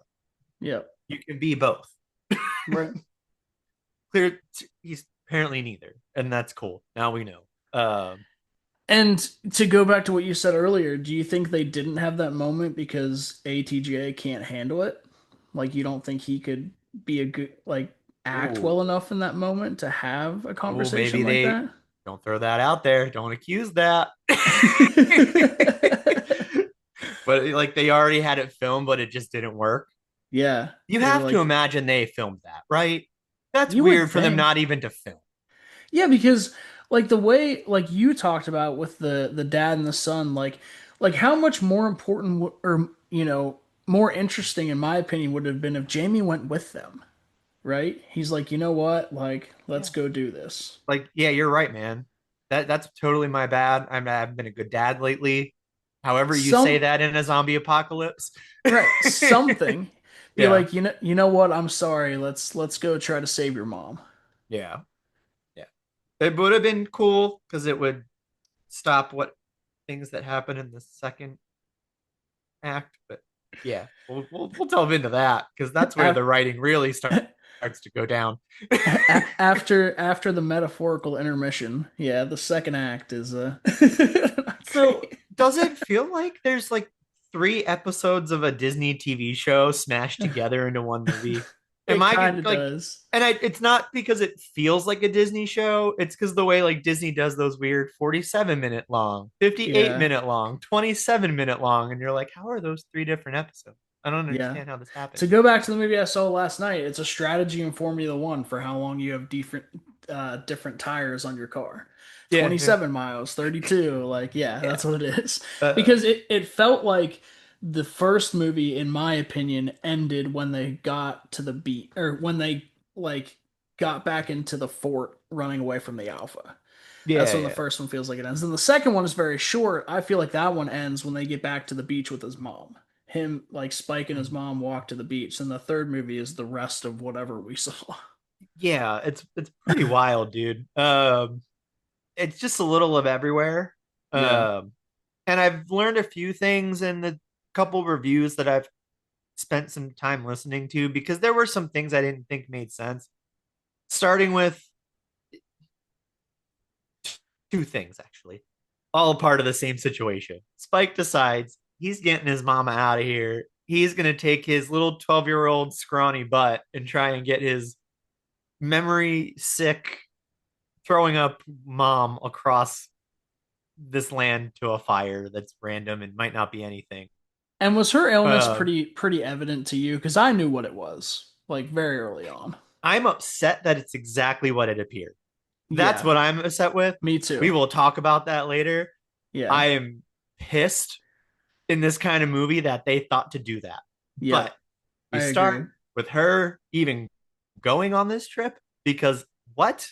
Yeah. You can be both. Right. Clear, he's apparently neither, and that's cool. Now we know. And to go back to what you said earlier, do you think they didn't have that moment because ATJ can't handle it? Like you don't think he could be a good like act Ooh, well enough in that moment to have a oh, conversation maybe like they that? don't throw that out there. Don't accuse that. But like they already had it filmed, but it just didn't work. Yeah, You they were have to like, imagine they filmed that, right? That's you would weird for them think. not even to film. Yeah, because like the way like you talked about with the dad and the son, like how much more important or more interesting in my opinion would have been if Jamie went with them, right? He's like, you know what? Like, let's Yeah. go do this. Like, yeah, you're right, man. That's totally my bad. I haven't been a good dad lately. However, you say Some that in a zombie apocalypse. right, something. Be Yeah. like, you know what? I'm sorry. Let's go try to save your mom. Yeah. Yeah. It would have been cool because it would stop what things that happen in the second act. But yeah, we'll delve into that because that's where the Af- writing really starts to go down. after the metaphorical intermission, yeah, the second act is not So, great. does it feel like there's like three episodes of a Disney TV show smashed together into one movie? Am It I kind of like, does. it's not because it feels like a Disney show, it's because the way like Disney does those weird 47-minute long, 58 Yeah, minute long, 27-minute long, and you're like, how are those three different episodes? I don't yeah. understand how this happened. To go back to the movie I saw last night, it's a strategy in Formula One for how long you have different tires on your car. Yeah, yeah. 27 miles, 32, like yeah, Yeah. that's what it is. Uh, Because it felt like the first movie, in my opinion, ended when they got to the beat or when they like got back into the fort running away from the Alpha. That's yeah, when the yeah. first one feels like it ends. And the second one is very short. I feel like that one ends when they get back to the beach with his mom. Him, like Spike and his mom walk to the beach. And the third movie is the rest of whatever we saw. Yeah, it's pretty wild, dude. It's just a little of everywhere. Yeah. Um, and I've learned a few things in the couple reviews that I've spent some time listening to because there were some things I didn't think made sense. Starting with two things, actually, all part of the same situation. Spike decides he's getting his mama out of here. He's going to take his little 12-year-old scrawny butt and try and get his memory sick, throwing up mom across this land to a fire that's random and might not be anything. And was her illness Uh, pretty evident to you? Because I knew what it was, like very early on. I'm upset that it's exactly what it appeared. That's Yeah, what I'm upset with. me We too. will talk about that later. Yeah, I am pissed in this kind of movie that they thought to do that. yeah, But I you agree. start with her even going on this trip because what?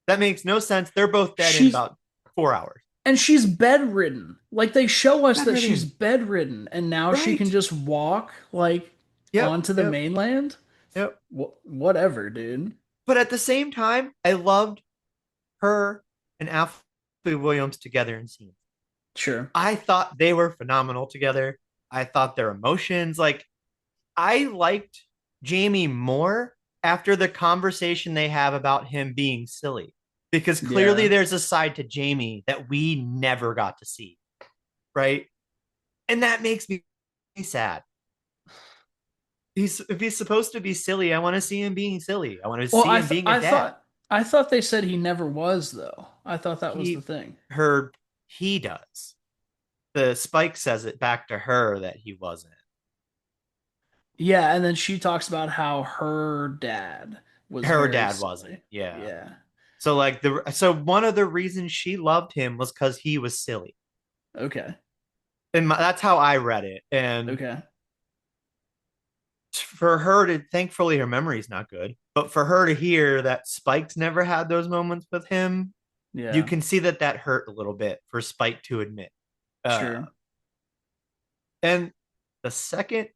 That makes no sense. They're both dead in She's about 4 hours. And she's bedridden. Like they show us that she's Bedridden. bedridden and now she can Right. just walk like Yep. onto the Yep. mainland. Yep. Whatever, dude. But at the same time, I loved her and Alfie Williams together in scenes. Sure. I thought they were phenomenal together. I thought their emotions, like, I liked Jamie more after the conversation they have about him being silly, because clearly Yeah. there's a side to Jamie that we never got to see, right? And that makes me sad. If he's supposed to be silly, I want to see him being silly. I want to Well, see him being a dad. I thought they said he never was though. I thought that was the He thing. heard he does. The Spike says it back to her that he wasn't. Yeah, and then she talks about how her dad was Her very dad wasn't. silly. Yeah. Yeah. So like one of the reasons she loved him was because he was silly, Okay. and that's how I read it. And Okay. for her to, thankfully, her memory's not good, but for her to hear that Spike's never had those moments with him, you Yeah. can see that that hurt a little bit for Spike to admit. Uh, Sure. and the second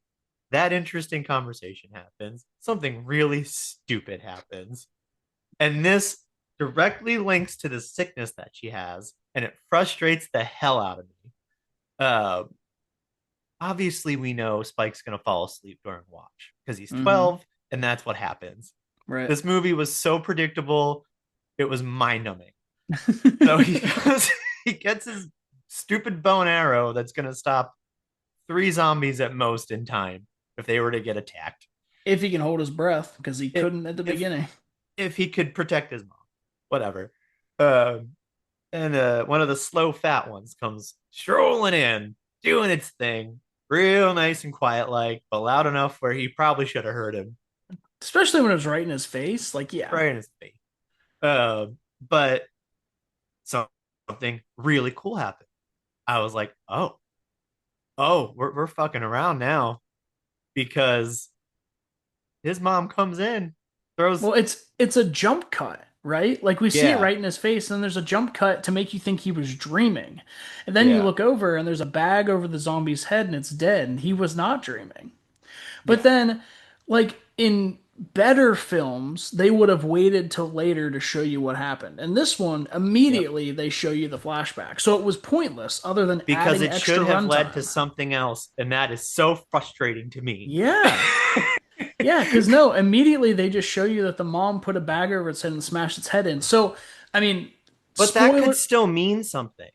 that interesting conversation happens, something really stupid happens. And this directly links to the sickness that she has, and it frustrates the hell out of me. Uh, Obviously, we know Spike's going to fall asleep during watch because he's Mm-hmm. 12, and that's what happens. Right. This movie was so predictable, it was mind numbing. So he goes, he gets his stupid bow and arrow that's going to stop three zombies at most in time if they were to get attacked. If he can hold his breath, because he If couldn't at the if beginning. if he could protect his mom, whatever. Um, and one of the slow fat ones comes strolling in, doing its thing, real nice and quiet, like, but loud enough where he probably should have heard him Especially when it was right in his face. Like, yeah. right in his face. But something really cool happened. I was like, oh, we're fucking around now because his mom comes in, throws, Well, it's a jump cut, right? Like we see it yeah, right in his face, and then there's a jump cut to make you think he was dreaming. And then you yeah, look over and there's a bag over the zombie's head and it's dead, and he was not dreaming. But yeah, then like in better films, they would have waited till later to show you what happened. And this one, Yep. immediately they show you the flashback. So it was pointless other than Because adding it should extra have led to runtime. something else, and that is so frustrating to me. Yeah. Yeah, because no, immediately they just show you that the mom put a bag over its head and smashed its head in. So, I mean, But that could spoiler, still mean something,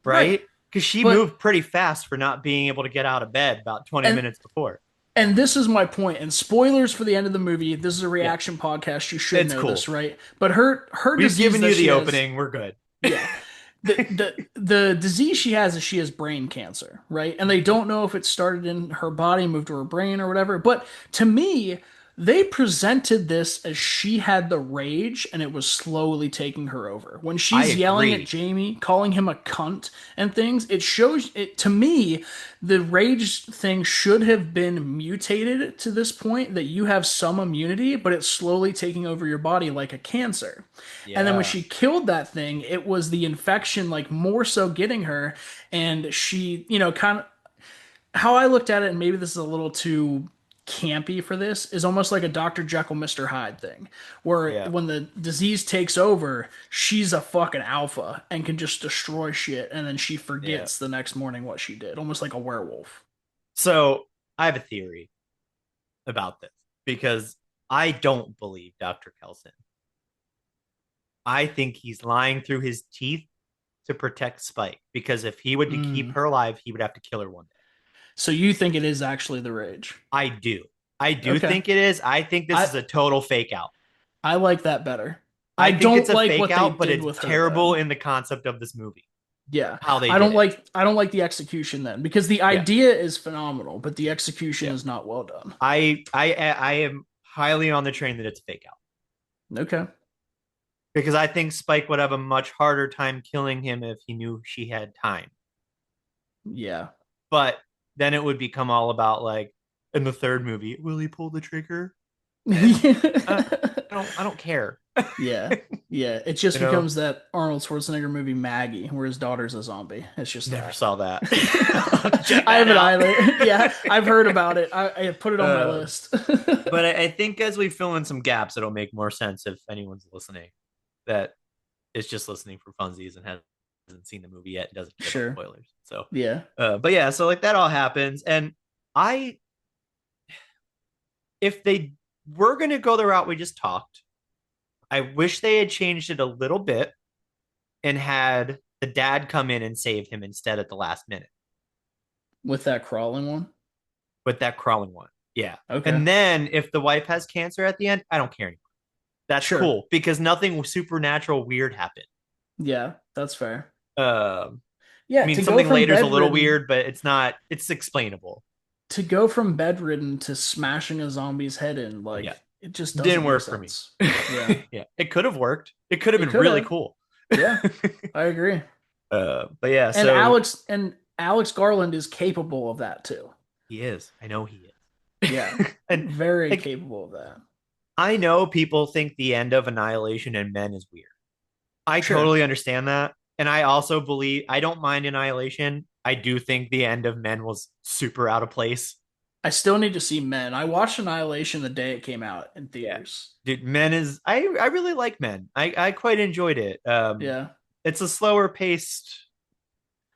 right. right? Because she But, moved pretty fast for not being able to get out of bed about 20 and, minutes before. and this is my point. And spoilers for the end of the movie. This is a Yeah, reaction podcast. You should it's know this, cool. right? But her We've disease given that you she the has, opening. We're good. yeah. The disease she has is she has brain cancer, right? And they don't know if it started in her body, moved to her brain or whatever. But to me, they presented this as she had the rage and it was slowly taking her over. When I she's yelling at agree. Jamie, calling him a cunt and things, it shows it to me the rage thing should have been mutated to this point that you have some immunity, but it's slowly taking over your body like a cancer. And then when Yeah. she killed that thing, it was the infection, like more so getting her. And she, kind of how I looked at it, and maybe this is a little too campy for this, is almost like a Dr. Jekyll, Mr. Hyde thing, where Yeah. when the disease takes over, she's a fucking alpha and can just destroy shit. And then she Yeah. forgets the next morning what she did, almost like a werewolf. So I have a theory about this because I don't believe Dr. Kelson. I think he's lying through his teeth to protect Spike because if he would to keep Mm. her alive, he would have to kill her one day. So you think it is actually the rage? I do. I do Okay. think it is. I think this I is a total fake out. I like that better. I I think it's don't a like fake what they out, but did it's with her terrible though. in the concept of this movie, Yeah. how they I did don't it. like I don't like the execution then because the Yeah. idea is phenomenal, but the execution Yeah. is not well done. I am highly on the train that it's a fake out Okay. because I think Spike would have a much harder time killing him if he knew she had time. Yeah. But then it would become all about like in the third movie, will he pull the trigger? And I don't care. Yeah. Yeah. It You just know, becomes that Arnold Schwarzenegger movie Maggie, where his daughter's a zombie. It's just never that. saw that. Check I that haven't out. either. Yeah, I've heard about it. I put it on my uh, list. but I think as we fill in some gaps, it'll make more sense if anyone's listening that is just listening for funsies and hasn't seen the movie yet and doesn't care about Sure. spoilers. So, Yeah. but yeah, so like that all happens, and I, if they were gonna go the route we just talked, I wish they had changed it a little bit and had the dad come in and save him instead at the last minute With that crawling one. with that crawling one. Yeah. Okay. And then if the wife has cancer at the end, I don't care anymore. That's Sure. cool because nothing supernatural weird happened. Yeah, that's fair. I Yeah, mean, to go something from later is a little bedridden weird, but it's not, it's explainable. to smashing a zombie's head in, Yeah. like it just Didn't doesn't make work for me. sense. Yeah. Yeah. It could have worked. It could have It been could really have. cool. Yeah, I agree. But yeah, And so Alex Garland is capable of that too. he is. I know he Yeah. is. And Very like, capable of that. I know people think the end of Annihilation and Men is weird. I Sure. totally understand that. And I also believe I don't mind Annihilation. I do think the end of Men was super out of place. I still need to see Men. I watched Annihilation the day it came out in Yeah. theaters. Dude, Men is I really like Men. I quite enjoyed it. Yeah. It's a slower paced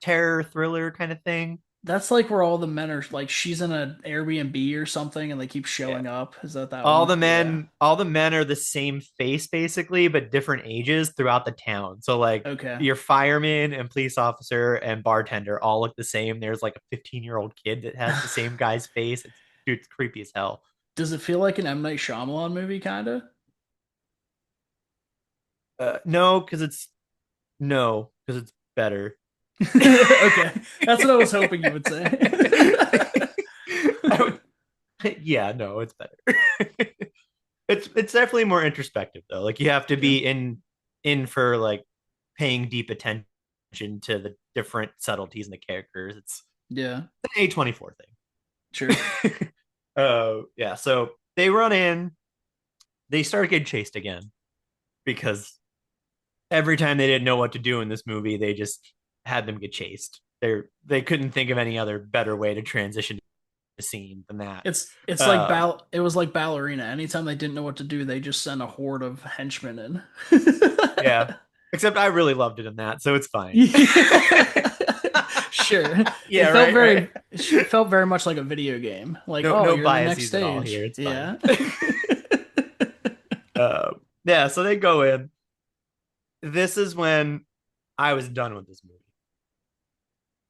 terror thriller kind of thing. That's like where all the men are like she's in an Airbnb or something and they keep Yeah. showing up. Is that one? Yeah. All the men are the same face basically, but different ages throughout the town. So like Okay. your fireman and police officer and bartender all look the same. There's like a 15-year-old kid that has the same guy's face. It's creepy as hell. Does it feel like an M. Night Shyamalan movie, kinda? No, because it's no, because it's better. Okay. That's what I was hoping you would say. would, yeah, no, it's better. It's definitely more introspective though. Like you have to Yeah. be in for like paying deep attention to the different subtleties in the characters. It's Yeah. an A24 Sure. thing. Yeah, so they run in, they start getting chased again because every time they didn't know what to do in this movie, they just had them get chased. They couldn't think of any other better way to transition scene than that. It's like Um, it was like ballerina. Anytime they didn't know what to do, they just sent a horde of henchmen in. yeah. Except I really loved it in that, so it's fine. Yeah. Sure. Yeah, right, right. It felt very much like a video game. Like, No, oh, no you're in the next biases at all stage. here. It's fine. Yeah. Yeah, so they go in. This is when I was done with this movie.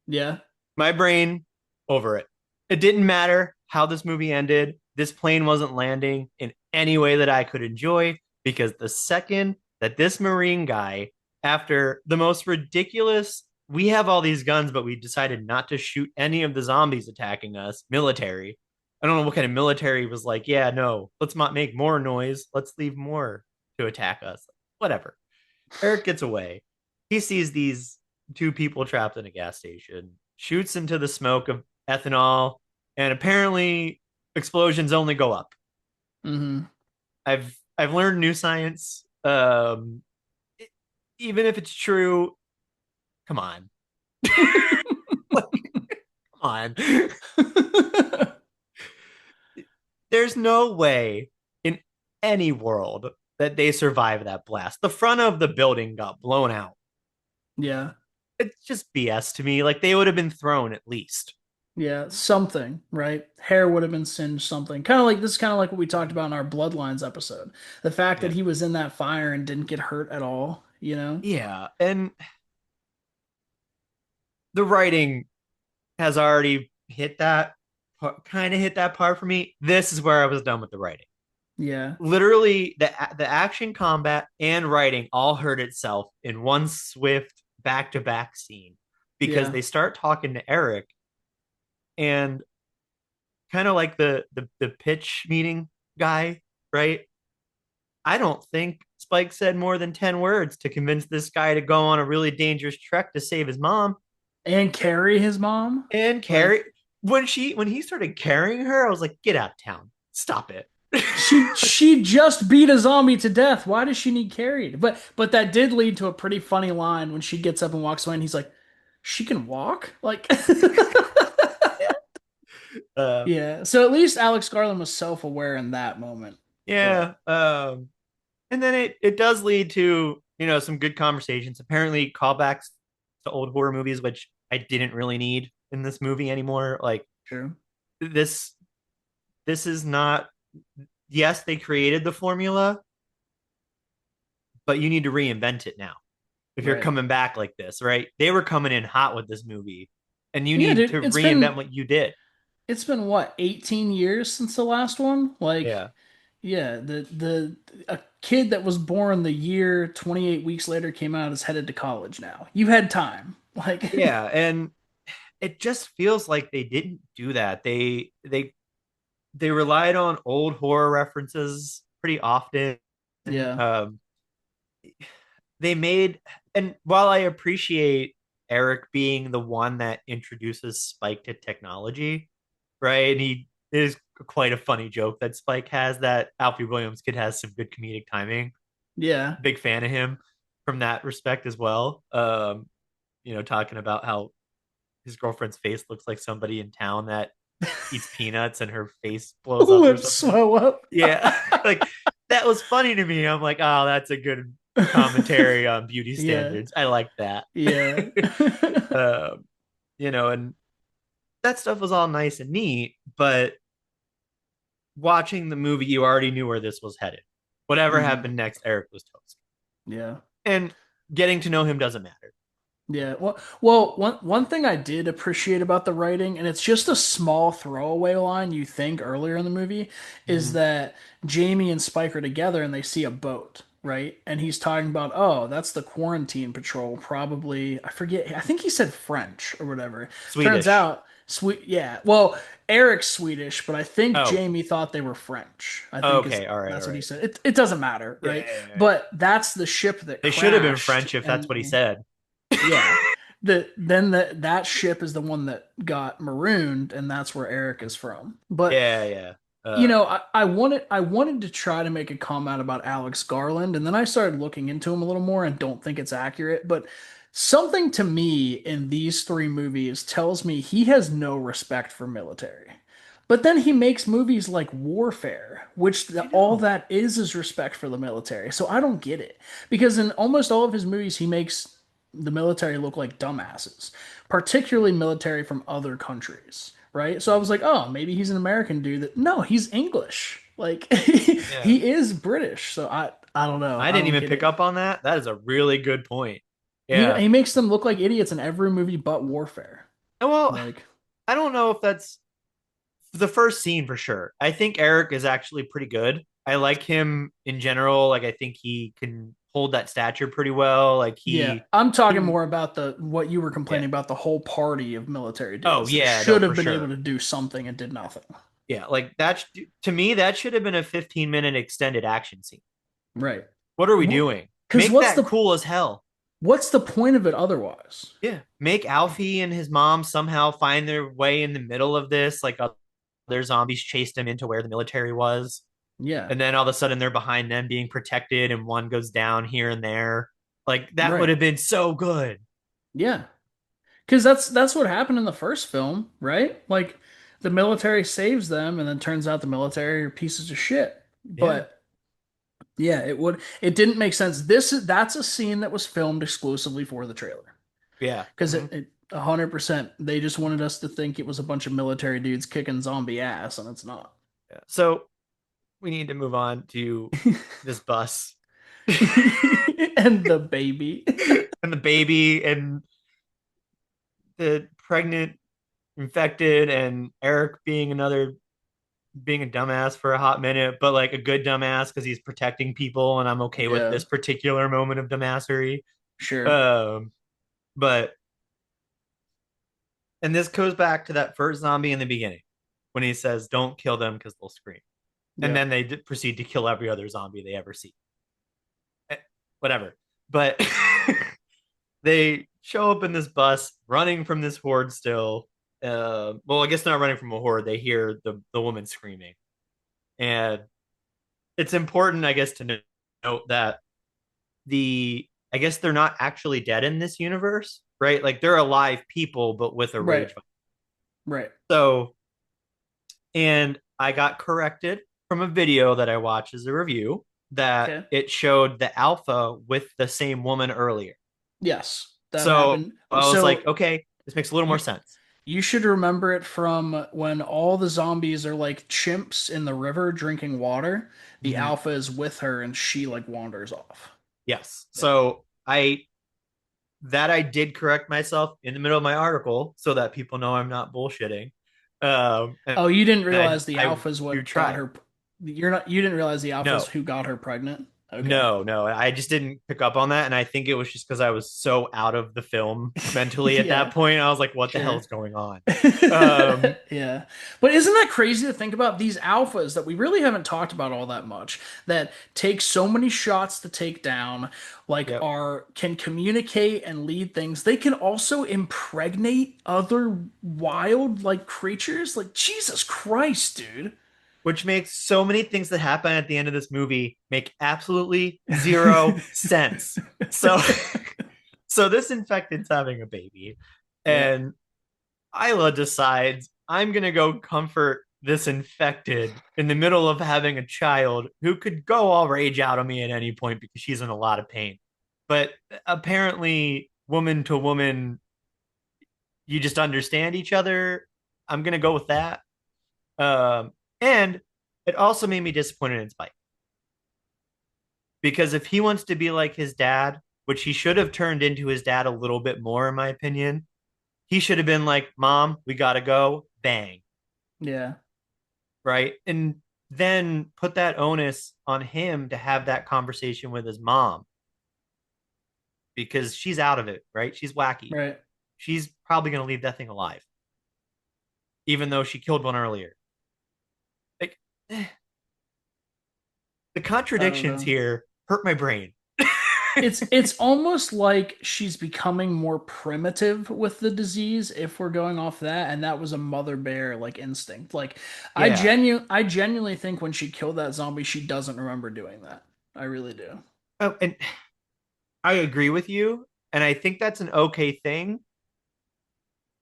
Yeah. My brain over it. It didn't matter how this movie ended. This plane wasn't landing in any way that I could enjoy because the second that this Marine guy, after the most ridiculous, we have all these guns, but we decided not to shoot any of the zombies attacking us, military. I don't know what kind of military was like, yeah, no, let's not make more noise. Let's leave more to attack us. Whatever. Eric gets away. He sees these two people trapped in a gas station, shoots into the smoke of ethanol, and apparently explosions only go up. Hmm. I've learned new science. Even if it's true, come on, come on. There's no way in any world that they survive that blast. The front of the building got blown out. Yeah. It's just BS to me. Like they would have been thrown at least. Yeah. Something, right? Hair would have been singed, something. Kind of like this is kind of like what we talked about in our Bloodlines episode. The fact that Yeah. he was in that fire and didn't get hurt at all, you know? Yeah. And the writing has already hit that kind of hit that part for me. This is where I was done with the writing. Yeah. Literally, the action, combat, and writing all hurt itself in one swift back to back scene because Yeah. they start talking to Eric and kind of like the pitch meeting guy, right? I don't think Spike said more than 10 words to convince this guy to go on a really dangerous trek to save his mom. And carry his mom? And carry Like when he started carrying her, I was like, get out of town. Stop it. she just beat a zombie to death. Why does she need carried? But that did lead to a pretty funny line when she gets up and walks away and he's like, "She can walk?" Like uh, yeah. So at least Alex Garland was self-aware in that moment. But yeah. And then it does lead to, some good conversations. Apparently callbacks to old horror movies, which I didn't really need in this movie anymore. Like true. this this is not, yes, they created the formula, but you need to reinvent it now. If you're Right. coming back like this, right? They were coming in hot with this movie, and you Yeah, need dude, to reinvent what you did. it's been what, 18 years since the last one? Like Yeah. yeah, the a kid that was born the year 28 weeks later came out is headed to college now. You had time. Like Yeah, and it just feels like they didn't do that. They relied on old horror references pretty often. yeah. Um, they made, and while I appreciate Eric being the one that introduces Spike to technology, right? And he is quite a funny joke that Spike has that Alfie Williams kid has some good comedic timing. Yeah. Big fan of him from that respect as well. Talking about how his girlfriend's face looks like somebody in town that eats peanuts and her face blows up or Lips something. swell up. Yeah. Like that was funny to me. I'm like, oh, that's a good commentary on beauty Yeah. standards. I like that. Yeah. um, and that stuff was all nice and neat, but watching the movie, you already knew where this was headed. Whatever Mhm. happened next, Eric was toast. Yeah. And getting to know him doesn't matter. Yeah. Well, one thing I did appreciate about the writing, and it's just a small throwaway line you think earlier in the movie, is Mm-hmm. that Jamie and Spike are together and they see a boat, right? And he's talking about, oh, that's the quarantine patrol, probably. I forget. I think he said French or whatever. Turns Swedish. out, sweet. Yeah. Well, Eric's Swedish, but I think Oh, Jamie thought they were French. I think is okay. All right. All that's what he right. said. It doesn't matter, Yeah, right? yeah, yeah. But that's the ship that They should have been crashed, French if that's what he and said. yeah. That ship is the one that got marooned, and that's where Eric is from. But Yeah, yeah. you Uh, know, I wanted to try to make a comment about Alex Garland, and then I started looking into him a little more and don't think it's accurate. But something to me in these three movies tells me he has no respect for military. But then he makes movies like Warfare, which I all know. that is respect for the military. So I don't get it. Because in almost all of his movies, he makes the military look like dumbasses, particularly military from other countries, right? So I was like, oh, maybe he's an American dude that, no, he's English. Like Yeah. he is British. So I don't know. I I didn't don't even get pick it. up on that. That is a really good point. He Yeah. he makes them look like idiots in every movie but Warfare. And well, Like, I don't know if that's the first scene for sure. I think Eric is actually pretty good. I like him in general. Like I think he can hold that stature pretty well. Like yeah, he I'm talking he more about the what you were yeah. complaining about the whole party of military Oh dudes that yeah, no, should for have been able sure. to do something and did nothing. Yeah, like that to me that should have been a 15-minute extended action scene. Right. What are we doing? Because Make that cool as hell. what's the point of it otherwise? Yeah, make Alfie and his mom somehow find their way in the middle of this. Like other zombies chased them into where the military was, Yeah. and then all of a sudden they're behind them being protected, and one goes down here and there. Like that would Right. have been so good. Yeah. Because that's what happened in the first film, right? Like the military saves them, and then turns out the military are pieces of shit. Yeah, But yeah, it didn't make sense. That's a scene that was filmed exclusively for the trailer. yeah. Because Mhm. it 100% they just wanted us to think it was a bunch of military dudes kicking zombie ass, and it's not. Yeah. So we need to move on to this bus And the baby. and the baby and the pregnant infected and Eric being a dumbass for a hot minute, but like a good dumbass because he's protecting people, and I'm okay with Yeah, this particular moment of dumbassery. sure. Um, but and this goes back to that first zombie in the beginning when he says, "Don't kill them because they'll scream," and Yep. then they proceed to kill every other zombie they ever see. Eh, Whatever, but they show up in this bus running from this horde still. Well, I guess not running from a horde. They hear the woman screaming, and it's important, I guess, to note that I guess they're not actually dead in this universe, right? Like they're alive people, but with a Right. rage. Right. So, and I got corrected from a video that I watched as a review that Okay. it showed the alpha with the same woman earlier. Yes, that So happened. I was like, So okay, this makes a little more you sense. you should remember it from when all the zombies are like chimps in the river drinking water. The Mm-hmm. alpha is with her and she like wanders off. Yes. Yeah. So I did correct myself in the middle of my article so that people know I'm not bullshitting. And Oh, you didn't I realize the I alpha is do what got try. her. You didn't realize the alpha is No, who got her pregnant. Okay. no. I just didn't pick up on that, and I think it was just because I was so out of the film mentally at that Yeah, point. I was like, "What the hell sure. is going on?" Um, Yeah. But isn't that crazy to think about these alphas that we really haven't talked about all that much that take so many shots to take down, like yep. are can communicate and lead things. They can also impregnate other wild like creatures. Like Jesus Christ, dude. Which makes so many things that happen at the end of this movie make absolutely zero sense. So, so this infected's having a baby, Yeah. and Isla decides I'm gonna go comfort this infected in the middle of having a child who could go all rage out on me at any point because she's in a lot of pain. But apparently, woman to woman, you just understand each other. I'm gonna go with that. And it also made me disappointed in Spike because if he wants to be like his dad, which he should have turned into his dad a little bit more, in my opinion, he should have been like, "Mom, we gotta go." Bang, Yeah. right? And then put that onus on him to have that conversation with his mom because she's out of it, right? She's wacky. Right. She's probably going to leave that thing alive, even though she killed one earlier. Like the I don't contradictions know. here hurt my brain. It's almost like she's becoming more primitive with the disease if we're going off that, and that was a mother bear like instinct. Like Yeah. I genuinely think when she killed that zombie, she doesn't remember doing that. I really do. Oh, and I agree with you. And I think that's an okay thing.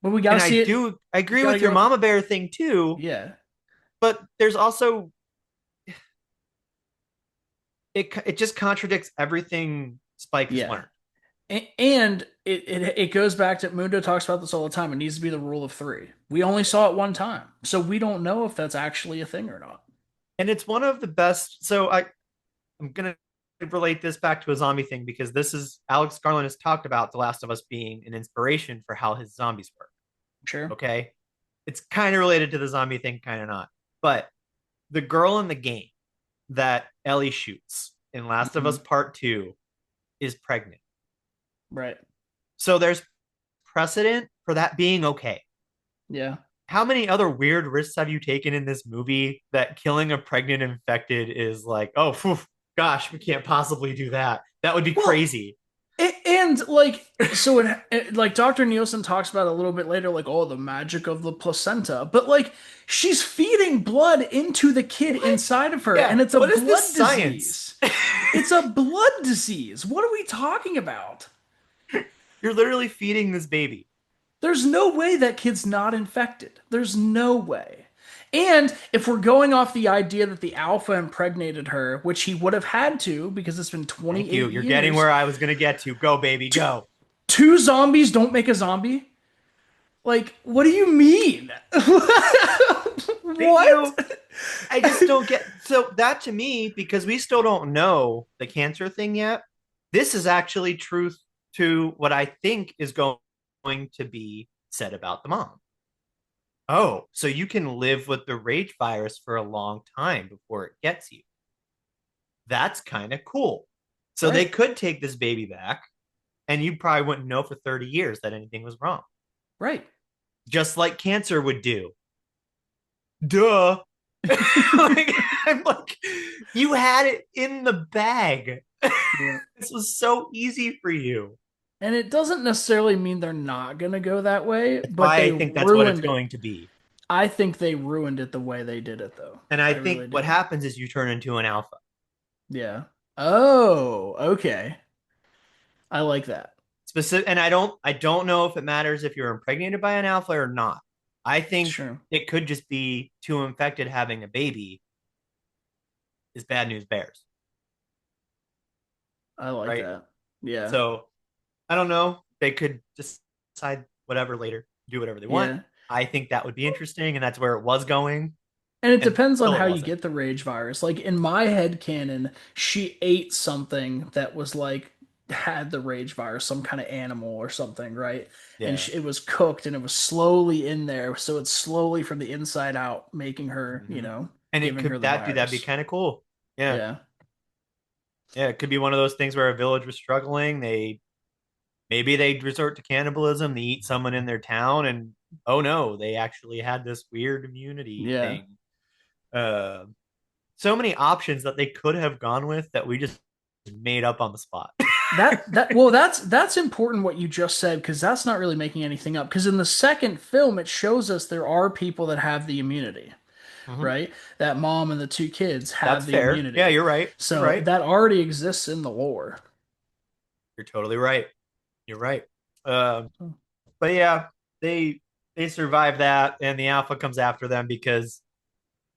But we gotta And I see it. do I You agree gotta with your go with mama bear thing too. yeah. but there's also it just contradicts everything Spike has Yeah. learned. And it goes back to Mundo talks about this all the time. It needs to be the rule of three. We only saw it one time, so we don't know if that's actually a thing or not. And it's one of the best. I'm gonna relate this back to a zombie thing because this is Alex Garland has talked about The Last of Us being an inspiration for how his zombies work. Sure. Okay. It's kind of related to the zombie thing, kind of not. But the girl in the game that Ellie shoots in Last of Us Hmm. Part 2 is pregnant. Right. So there's precedent for that being okay. Yeah. How many other weird risks have you taken in this movie that killing a pregnant infected is like, oh, phew, gosh, we can't possibly do that. That would be Well, crazy. and like so like Dr. Nielsen talks about it a little bit later, like, oh, the magic of the placenta. But like she's feeding blood into the kid What? inside of her, Yeah. and it's a What is blood this science? disease. It's a blood disease. What are we talking about? You're literally feeding this baby. There's no way that kid's not infected. There's no way. And if we're going off the idea that the alpha impregnated her, which he would have had to because it's been Thank you. 28 You're getting years, where I was going to get to. Go, baby, t- go. two zombies don't make a zombie? Like, what do you mean? They do. What? I just don't get. So, that to me, because we still don't know the cancer thing yet, this is actually truth to what I think is going to be said about the mom. Oh, so you can live with the rage virus for a long time before it gets you. That's kind of cool. So they Right, could take this baby back, and you probably wouldn't know for 30 years that anything was wrong, right. just like cancer would do. Duh. like, I'm like, you had it in the bag. Yeah. This was so easy for you. And it doesn't necessarily mean they're not going to go that way, That's but why they I think that's what it's ruined it. going to be. I think they ruined it the way they did it, though. And I I think really what do. happens is you turn into an alpha. Yeah. Oh, okay. I like that. Specific, and I don't know if it matters if you're impregnated by an alpha or not. I think Sure. it could just be two infected having a baby is bad news bears, I like right? that. Yeah. So I don't know. They could just decide whatever later, do whatever they want. Yeah. I think that would be interesting, and that's where it was going, And it and depends on still it how you wasn't. get the rage virus. Like in my head canon, she ate something that was like had the rage virus, some kind of animal or something, right? And Yeah. it was cooked and it was slowly in there. So it's slowly from the inside out making her, Mm-hmm. And it giving her could the that'd be virus. kind of cool. Yeah. Yeah. Yeah. It could be one of those things where a village was struggling. Maybe they resort to cannibalism. They eat someone in their town, and oh no, they actually had this weird immunity Yeah. thing. Uh, so many options that they could have gone with that we just made up on the spot. Well, that's important what you just said because that's not really making anything up. Because in the second film, it shows us there are people that have the immunity, Mm-hmm. right? That mom and the two kids That's have the fair. Yeah, immunity. you're right. You're So right. that already exists in the lore. You're totally right. You're right. Um, but yeah, they they survive that, and the alpha comes after them because,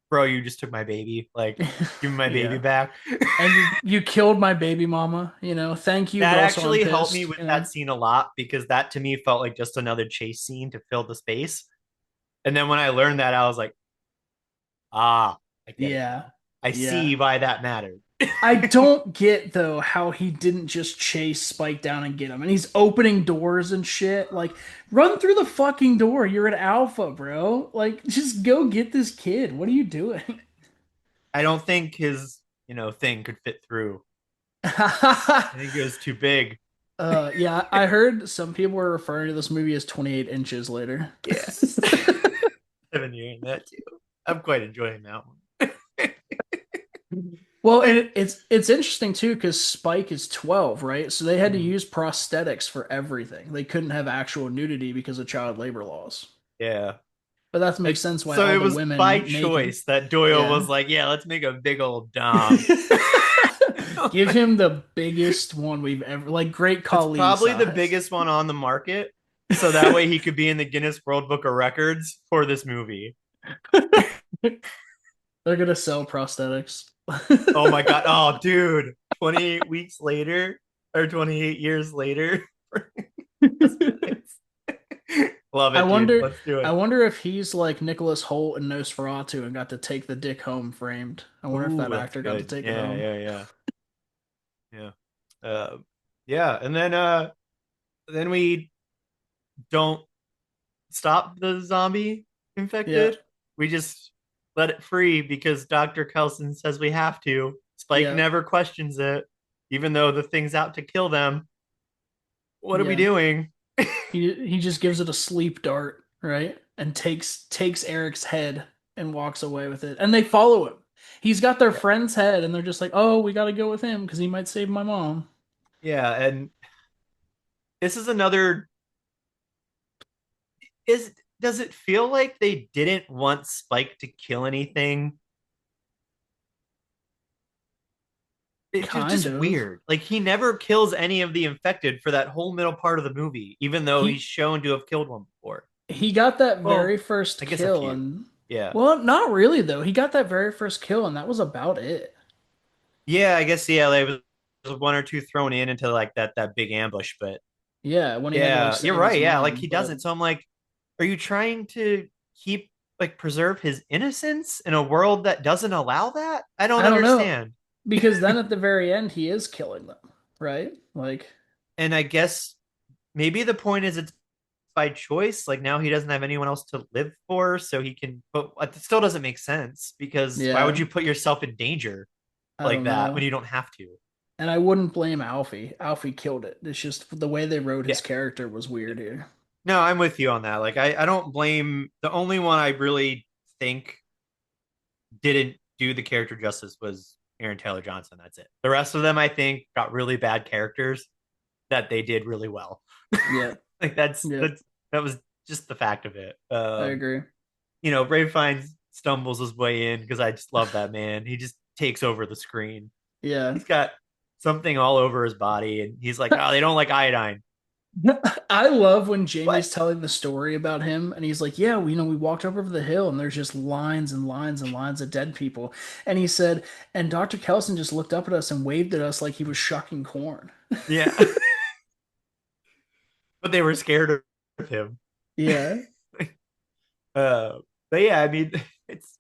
bro, you just took my baby. Like, give me my baby Yeah. back. And you killed my baby mama, thank you, but That also I'm actually helped me pissed, with that scene a lot because that to me felt like just another chase scene to fill the space. And then when I learned that, I was like, ah, I get it Yeah. now. I Yeah. see why that mattered. I don't get though how he didn't just chase Spike down and get him. And he's opening doors and shit. Like, run through the fucking door. You're an alpha, bro. Like, just go get this kid. What are you doing? I don't think his, thing could fit through. I think it was too big. Yeah, I heard some people were referring to this movie as 28 inches later. Yes. I've been hearing that too. I'm quite enjoying that one. Well, and Like, it's interesting too because Spike is 12, right? So they had to mhm. use prosthetics for everything. They couldn't have actual nudity because of child labor laws. Yeah. But that makes Like, sense why so all it the was by women naked. choice that Doyle Yeah. was like, yeah, let's make a big old Dom. Give him the biggest one we've ever like Great It's Khali probably the size. biggest one on the market. So that way he could be in the Guinness World Book of Records for this movie. They're gonna sell prosthetics. Oh my God. Oh, dude. 28 weeks later or 28 years later. Prosthetics. Love I it, dude. wonder Let's do I it. wonder if he's like Nicholas Holt and Nosferatu and got to take the dick home framed. I wonder if Ooh, that that's actor got to good. take it Yeah, home. yeah, yeah. Yeah. Uh, yeah, and then we don't stop the zombie Yeah, infected. We just let it free because Dr. Kelson says we have to. Spike yeah, never questions it, even though the thing's out to kill them. What are we yeah. doing? He just gives it a sleep dart, right? And takes Eric's head and walks away with it. And they follow him. He's got their Yeah. friend's head and they're just like, "Oh, we got to go with him because he might save my mom." Yeah, and this is another is does it feel like they didn't want Spike to kill anything? It's Kind just of. weird. Like he never kills any of the infected for that whole middle part of the movie, even though he's He shown to have killed one before. he got that very Well, first I guess a kill few. and Yeah. well, not really though. He got that very first kill and that was about it. Yeah, I guess yeah, there was one or two thrown in into like that big ambush, but Yeah, when he had to like yeah, you're save his right. Yeah, like mom, he but doesn't. So I'm like, are you trying to keep like preserve his innocence in a world that doesn't allow that? I don't I don't know understand. because then at the very end he is killing them, right? Like, And I guess maybe the point is it's by choice. Like now he doesn't have anyone else to live for, so he can. But it still doesn't make sense because why would yeah, you put yourself in danger I like don't that when know. you don't have to? And I wouldn't blame Alfie. Alfie killed it. It's just the way they wrote Yeah. his character was Yeah. weird here. No, I'm with you on that. Like I don't blame the only one I really think didn't do the character justice was Aaron Taylor Johnson. That's it. The rest of them I think got really bad characters that they did really well. Yeah, Like yeah, that was just the fact of it. I agree. Ray Fiennes stumbles his way in because I just love that man. He just takes over the screen. Yeah. He's got something all over his body, and he's like, "Oh, they don't like iodine." I love when What? Jamie's telling the story about him and he's like, "Yeah, we walked up over the hill and there's just lines and lines and lines of dead people." And he said, "And Dr. Kelson just looked up at us and waved at us like he was shucking corn." Yeah, but they were scared of him. Yeah, uh, but yeah, I mean, it's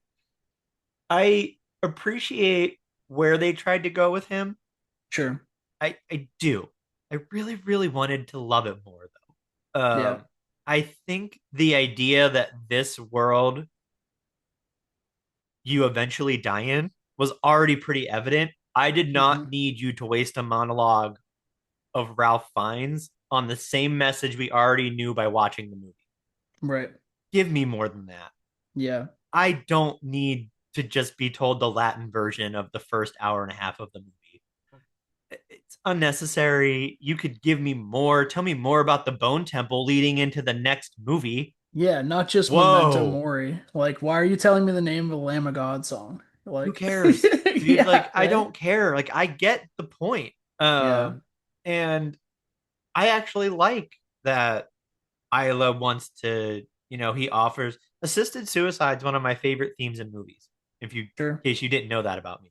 I appreciate where they tried to go with him. sure. I do. I really, really wanted to love it more though. Yeah. I think the idea that this world you eventually die in was already pretty evident. I did not Hmm. need you to waste a monologue of Ralph Fiennes on the same message we already knew by watching the movie. Right. Give me more than that. Yeah. I don't need to just be told the Latin version of the first hour and a half of the movie. It's unnecessary. You could give me more. Tell me more about the Bone Temple leading into the next movie. Yeah, not just Memento Whoa. Mori. Like, why are you telling me the name of a Lamb of God song? Who Like, cares? Dude, yeah, like I right? don't care. Like I get the point. Yeah, And I actually like that Isla wants to, he offers assisted suicide is one of my favorite themes in movies. If you, in sure. case you didn't know that about me,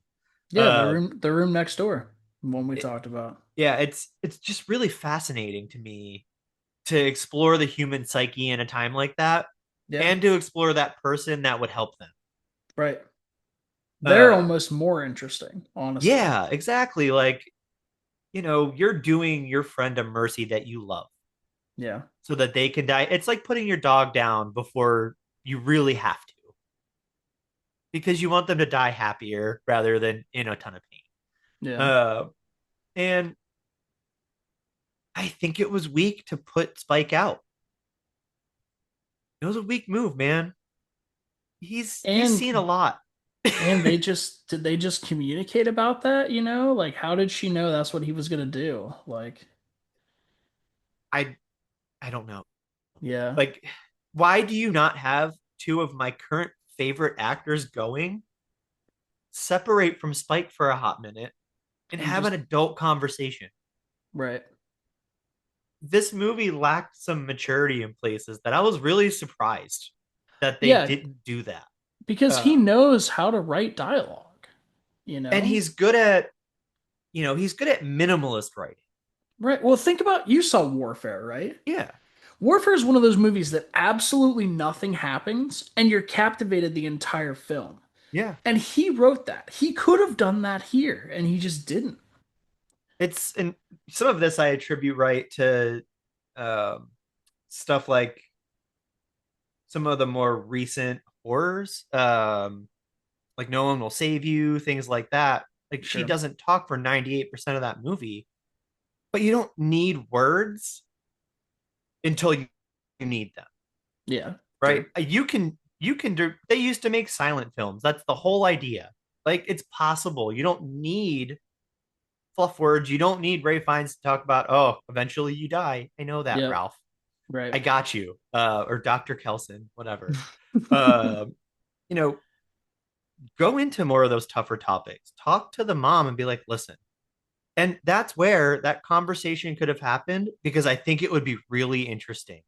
Yeah, uh, the room next door, one we it, talked about. yeah, it's just really fascinating to me to explore the human psyche in a time like that, Yeah, and to explore that person that would help them. right. They're Uh, almost more interesting, honestly. yeah, exactly. Like you're doing your friend a mercy that you love, Yeah, so that they can die. It's like putting your dog down before you really have to, because you want them to die happier rather than in a ton of pain. yeah. And I think it was weak to put Spike out. It was a weak move, man. He's seen a And lot. they just did they just communicate about that, you know? Like how did she know that's what he was gonna do? Like, I I don't know. yeah. Like, why do you not have two of my current favorite actors going, separate from Spike for a hot minute, and And have an just adult conversation? right. This movie lacked some maturity in places that I was really surprised that they Yeah, didn't do that. because he Uh, knows how to write dialogue, you and know? he's good at, he's good at minimalist writing. Right. Well, think about you saw Warfare, right? Yeah. Warfare is one of those movies that absolutely nothing happens and you're captivated the entire film. Yeah. And he wrote that. He could have done that here and he just didn't. And some of this I attribute right to um, stuff like some of the more recent horrors, like No One Will Save You, things like that. Like she Sure. doesn't talk for 98% of that movie, but you don't need words until you need them, Yeah, right? true. You can do, they used to make silent films. That's the whole idea. Like it's possible. You don't need fluff words. You don't need Ray Fiennes to talk about, oh, eventually you die. I know that, Yep. Ralph. Right. I got you. Or Dr. Kelson, whatever. Um, you know, go into more of those tougher topics. Talk to the mom and be like, listen. And that's where that conversation could have happened because I think it would be really interesting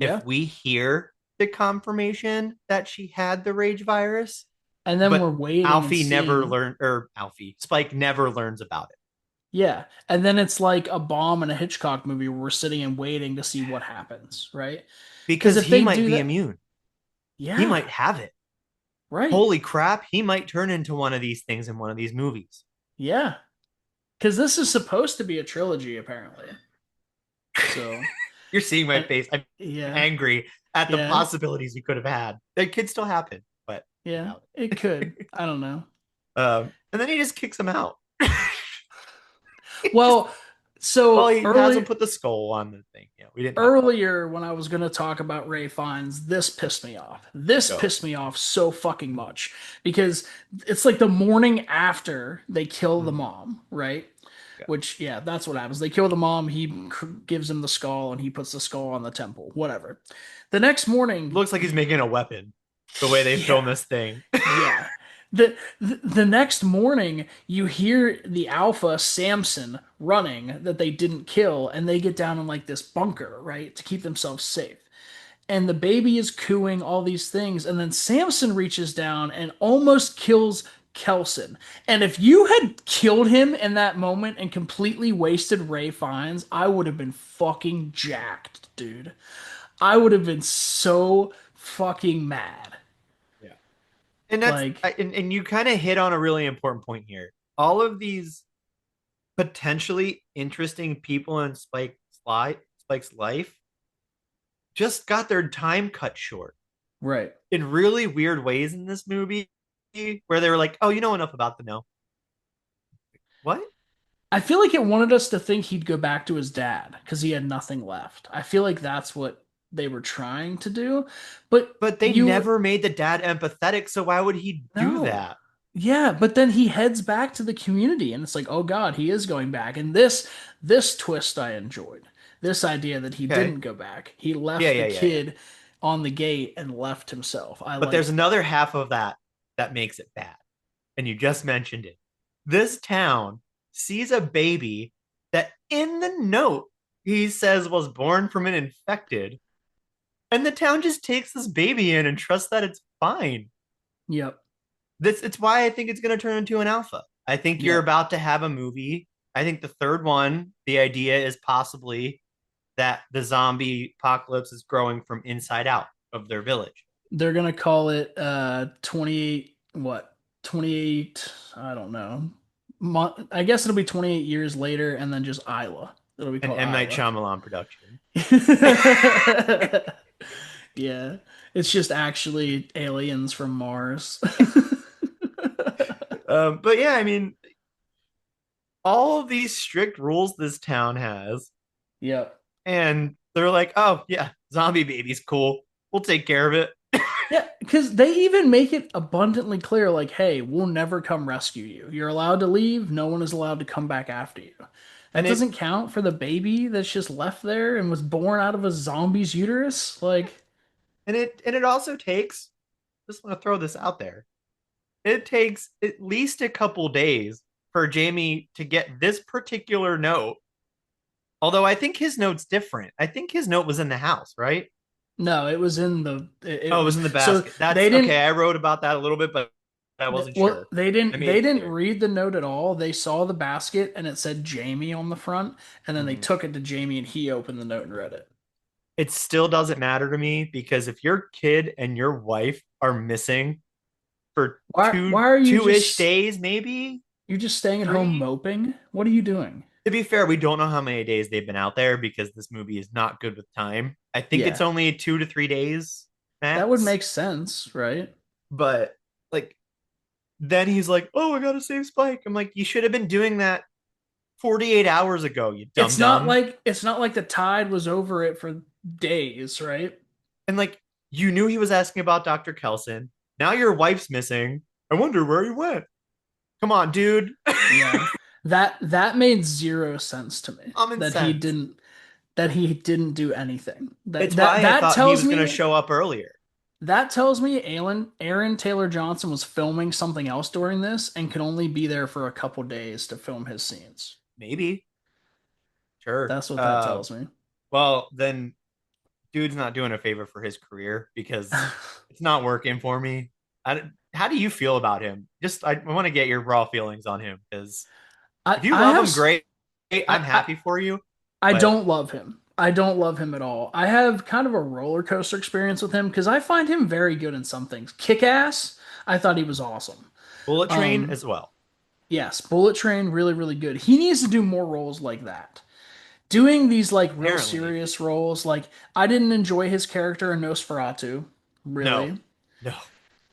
if Yeah. we hear the confirmation that she had the rage virus, And then we're but waiting and Alfie never seeing. learned, or Alfie, Spike never learns about it Yeah. And then it's like a bomb in a Hitchcock movie where we're sitting and waiting to see what happens, right? Because because if he they might do be that, immune. He yeah, might have it. right. Holy crap, he might turn into one of these things in one of these movies. Yeah. Because this is supposed to be a trilogy, apparently. So, You're seeing my and face. I'm yeah, angry at the yeah, possibilities we could have had. That could still happen, but I yeah, doubt it could. it. I don't know. And then he just kicks him out. just Well, Well, so he hasn't put the skull on the thing. Yeah, we didn't talk about earlier when I was going to talk about Ray Fiennes, this pissed me off. This go. pissed me off so fucking much because it's like the morning after they kill the Mhm. mom, right? Yeah. Which, yeah, that's what happens. They kill the mom. He gives him the skull and he puts the skull on the temple, whatever. The next morning, Looks like he's making a weapon. The way they film yeah, this thing. yeah. The next morning, you hear the Alpha Samson running that they didn't kill, and they get down in like this bunker, right, to keep themselves safe. And the baby is cooing all these things, and then Samson reaches down and almost kills Kelson. And if you had killed him in that moment and completely wasted Ray Fiennes, I would have been fucking jacked, dude. I would have been so fucking mad. Yeah. And that's Like, and you kind of hit on a really important point here. All of these potentially interesting people in Spike's life just got their time cut short right. in really weird ways in this movie where they were like, "Oh, you know enough about the know." What? I feel like it wanted us to think he'd go back to his dad because he had nothing left. I feel like that's what they were trying to do. But But they you, never made the dad empathetic, so why would he do no. that? Yeah, but then he heads back to the community and it's like, oh God, he is going back. And this twist I enjoyed. This idea that he Okay. didn't go back. He Yeah, left the yeah, yeah, yeah. kid on the gate and left himself. I But there's liked that. another half of that that makes it bad. And you just mentioned it. This town sees a baby that in the note he says was born from an infected, and the town just takes this baby in and trusts that it's fine. Yep. This it's why I think it's going to turn into an alpha. I think you're Yep. about to have a movie. I think the third one, the idea is possibly that the zombie apocalypse is growing from inside out of their village. They're gonna call it 28 what? 28, I don't know. I guess it'll be 28 years later and then just Isla. It'll be An called M Night Isla. Shyamalan production. Yeah. It's just actually aliens from Mars. But yeah, I mean, all of these strict rules this town has, Yep. and they're like, oh yeah, zombie baby's cool. We'll take care of it. Yeah, because they even make it abundantly clear, like, hey, we'll never come rescue you. You're allowed to leave. No one is allowed to come back after you. And That it doesn't count for the baby that's just left there and was born out of a zombie's uterus. Like, and it also takes, just want to throw this out there. It takes at least a couple days for Jamie to get this particular note. Although I think his note's different. I think his note was in the house, right? No, it was in Oh, it was in the so basket. That's they okay. didn't I wrote about that a little bit, but I wasn't well sure. I made they it didn't clear. read the note at all. They saw the basket and it said Jamie on the front, and then they Mhm. took it to Jamie and he opened the note and read it. It still doesn't matter to me because if your kid and your wife are missing for Why are two-ish days, maybe you just staying at home three. moping? What are you doing? To be fair, we don't know how many days they've been out there because this movie is not good with time. I think it's Yeah, only 2 to 3 days that would max. make sense, right? But like then he's like, "Oh, I gotta save Spike." I'm like, "You should have been doing that 48 hours ago, you dumb dumb." It's not like the tide was over it for days, right? And like you knew he was asking about Dr. Kelson. Now your wife's missing. I wonder where he went. Come on, dude. Yeah. That made zero sense to me. Common sense. That he didn't do anything. It's why I That thought he tells was going to me show up earlier. Aaron Taylor Johnson was filming something else during this and could only be there for a couple days to film his scenes. Maybe. Sure. That's what that tells me. Well, then dude's not doing a favor for his career because it's not working for me. How do you feel about him? Just I want to get your raw feelings on him because if you I love have him, great. I'm I happy for you. I But don't love him. I don't love him at all. I have kind of a roller coaster experience with him because I find him very good in some things. Kick Ass, I thought he was awesome. Bullet Train Um, as well. yes, Bullet Train, really, really good. He needs to do more roles like that. Doing these like real Apparently, serious roles, like I didn't enjoy his character in Nosferatu, no, really. no, no, no,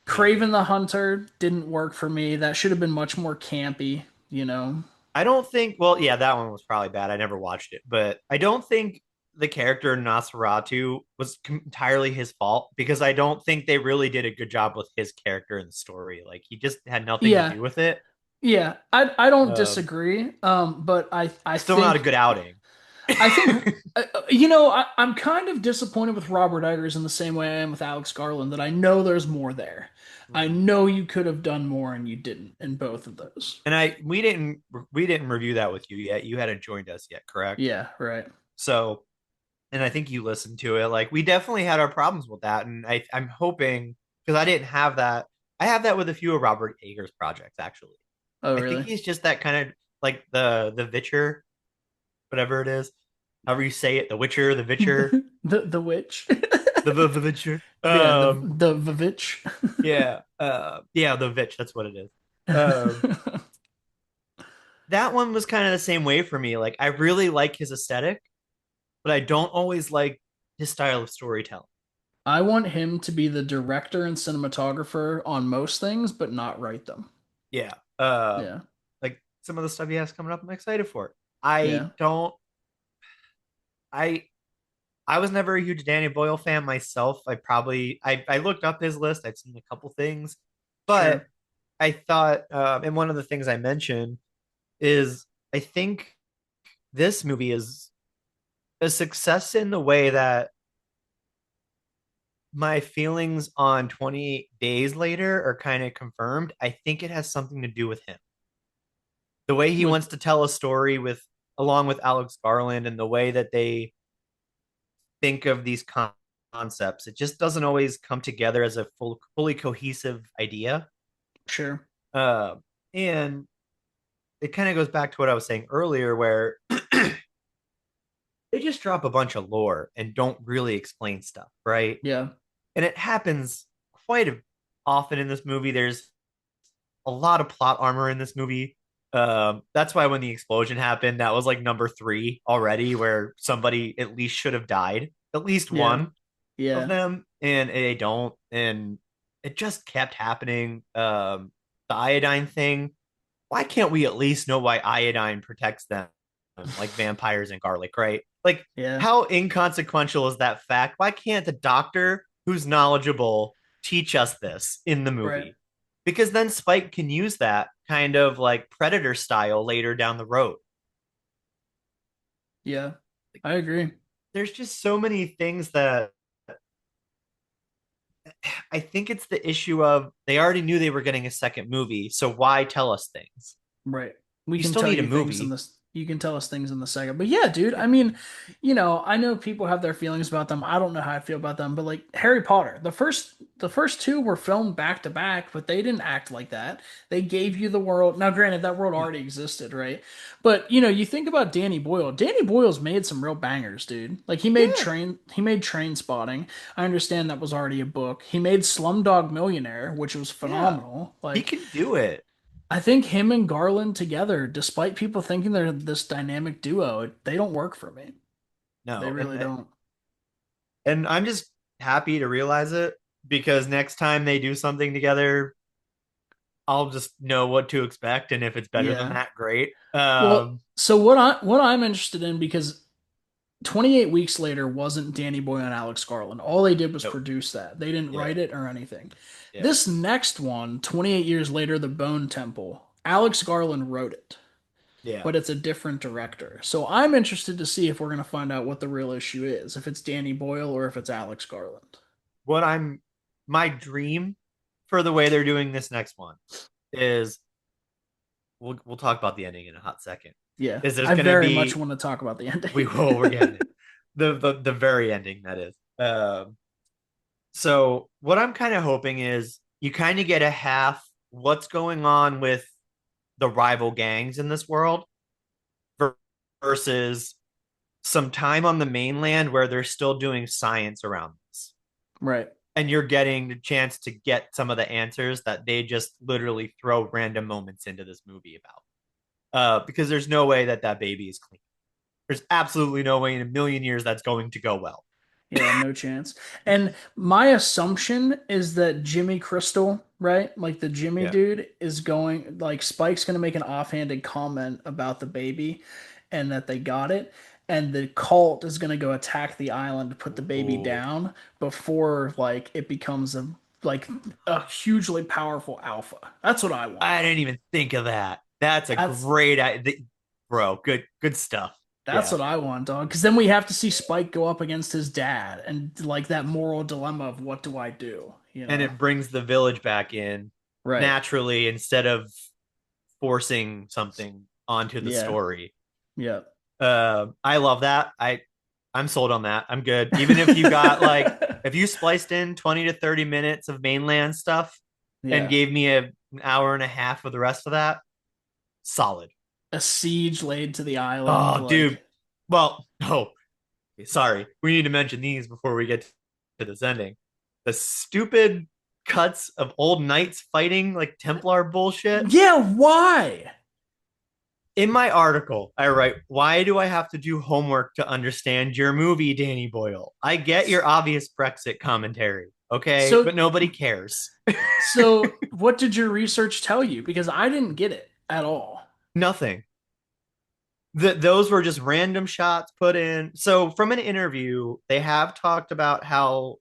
Craven no. the Hunter didn't work for me. That should have been much more campy, you know? I don't think. Well, yeah, that one was probably bad. I never watched it, but I don't think the character Nosferatu was entirely his fault because I don't think they really did a good job with his character in the story. Like he just had nothing to Yeah, do with it. yeah. I don't Um, disagree. But Still not a good outing. I think, I'm kind of disappointed with Robert Eggers in the same way I am with Alex Garland, that I know there's more there. I Mhm. know you could have done more and you didn't in both of those. And I we didn't review that with you yet. You hadn't joined us yet, correct? Yeah, right. So, and I think you listened to it. Like we definitely had our problems with that, and I'm hoping because I didn't have that. I have that with a few of Robert Eggers projects actually. Oh, I think really? he's just that kind of like the Witcher, whatever it is, however you say it, the Witcher, the Witcher, The witch. the Witcher. Yeah, the Vivitch. Yeah, yeah, the Vitch. That's what it is. Um, that one was kind of the same way for me. Like I really like his aesthetic, but I don't always like his style of storytelling. I want him to be the director and cinematographer on most things, but not write them. Yeah. Yeah, Like some of the stuff he has coming up, I'm excited for it. yeah, I don't I I was never a huge Danny Boyle fan myself. I looked up his list. I've seen a couple things, but sure. I thought and one of the things I mentioned is I think this movie is a success in the way that my feelings on 28 days later are kind of confirmed. I think it has something to do with him. The way he With wants to tell a story with along with Alex Garland and the way that they think of these concepts, it just doesn't always come together as a fully cohesive idea. sure. Uh, and it kind of goes back to what I was saying earlier, where they just drop a bunch of lore and don't really explain stuff, right? Yeah, And it happens quite often in this movie. There's a lot of plot armor in this movie. That's why when the explosion happened, that was like number three already, where somebody at least should have died, at least yeah, one of yeah, them, and they don't, and it just kept happening. The iodine thing. Why can't we at least know why iodine protects them, like vampires and garlic, right? Like, yeah. how inconsequential is that fact? Why can't the doctor who's knowledgeable teach us this in the Right. movie? Because then Spike can use that kind of like predator style later down the road. Yeah, I agree. There's just so many things that I think it's the issue of they already knew they were getting a second movie, so why tell us things? Right. We You can still tell need a you things in movie. this. You can tell us things in the second. But yeah, dude, I mean, I know people have their feelings about them. I don't know how I feel about them, but like Harry Potter, the first two were filmed back to back, but they didn't act like that. They gave you the world. Now, granted, that world already existed, right? But you think about Danny Boyle. Danny Boyle's made some real bangers, dude. Like Yeah, he made Train Spotting. I understand that was already a book. He made Slumdog Millionaire, which was yeah. phenomenal. He Like can do it. I think him and Garland together, despite people thinking they're this dynamic duo, they don't work for me. They No, really don't. and I'm just happy to realize it because next time they do something together, I'll just know what to expect, and if it's better than Yeah. that, great. Well, so what I'm interested in because 28 Weeks Later wasn't Danny Boyle and Alex Garland. All they did was Nope. produce that. They didn't Yeah, write it or anything. yeah. This next one, 28 Years Later, The Bone Temple, Alex Garland wrote it, Yeah. but it's a different director. So I'm interested to see if we're going to find out what the real issue is, if it's Danny Boyle or if it's Alex Garland. What I'm My dream for the way they're doing this next one is we'll talk about the ending in a hot second. Yeah, Is there's I gonna very much be want to talk about the we ending. will we're getting it. The very ending that is. So what I'm kind of hoping is you kind of get a half what's going on with the rival gangs in this world versus some time on the mainland where they're still doing science around this. Right. And you're getting the chance to get some of the answers that they just literally throw random moments into this movie about. Because there's no way that that baby is clean. There's absolutely no way in a million years that's going to go well. Yeah, no chance. And my assumption is that Jimmy Crystal, right? Like the Jimmy Yeah. dude is going, like Spike's going to make an offhanded comment about the baby and that they got it. And the cult is going to go attack the island to put the baby Ooh, down before like it becomes like a hugely powerful alpha. That's what I want. I didn't even think of that. That's a That's great idea, bro. Good stuff. That's Yeah, what I want, dog. Because then we have to see Spike go up against his dad and like that moral dilemma of what do I do, you and know? it brings the village back in Right. naturally instead of forcing something onto the Yeah. story. Yeah. I love that. I'm sold on that. I'm good. Even if you got like if you spliced in 20 to 30 minutes of mainland stuff and Yeah. gave me an hour and a half of the rest of that, solid. A siege laid to the island, Oh, like dude. Well, oh, sorry. We need to mention these before we get to this ending. The stupid cuts of old knights fighting like Templar bullshit. yeah, why? In my article, I write, why do I have to do homework to understand your movie, Danny Boyle? I get your obvious Brexit commentary, okay? So But nobody cares. so what did your research tell you? Because I didn't get it at all. Nothing. Those were just random shots put in. So, from an interview, they have talked about how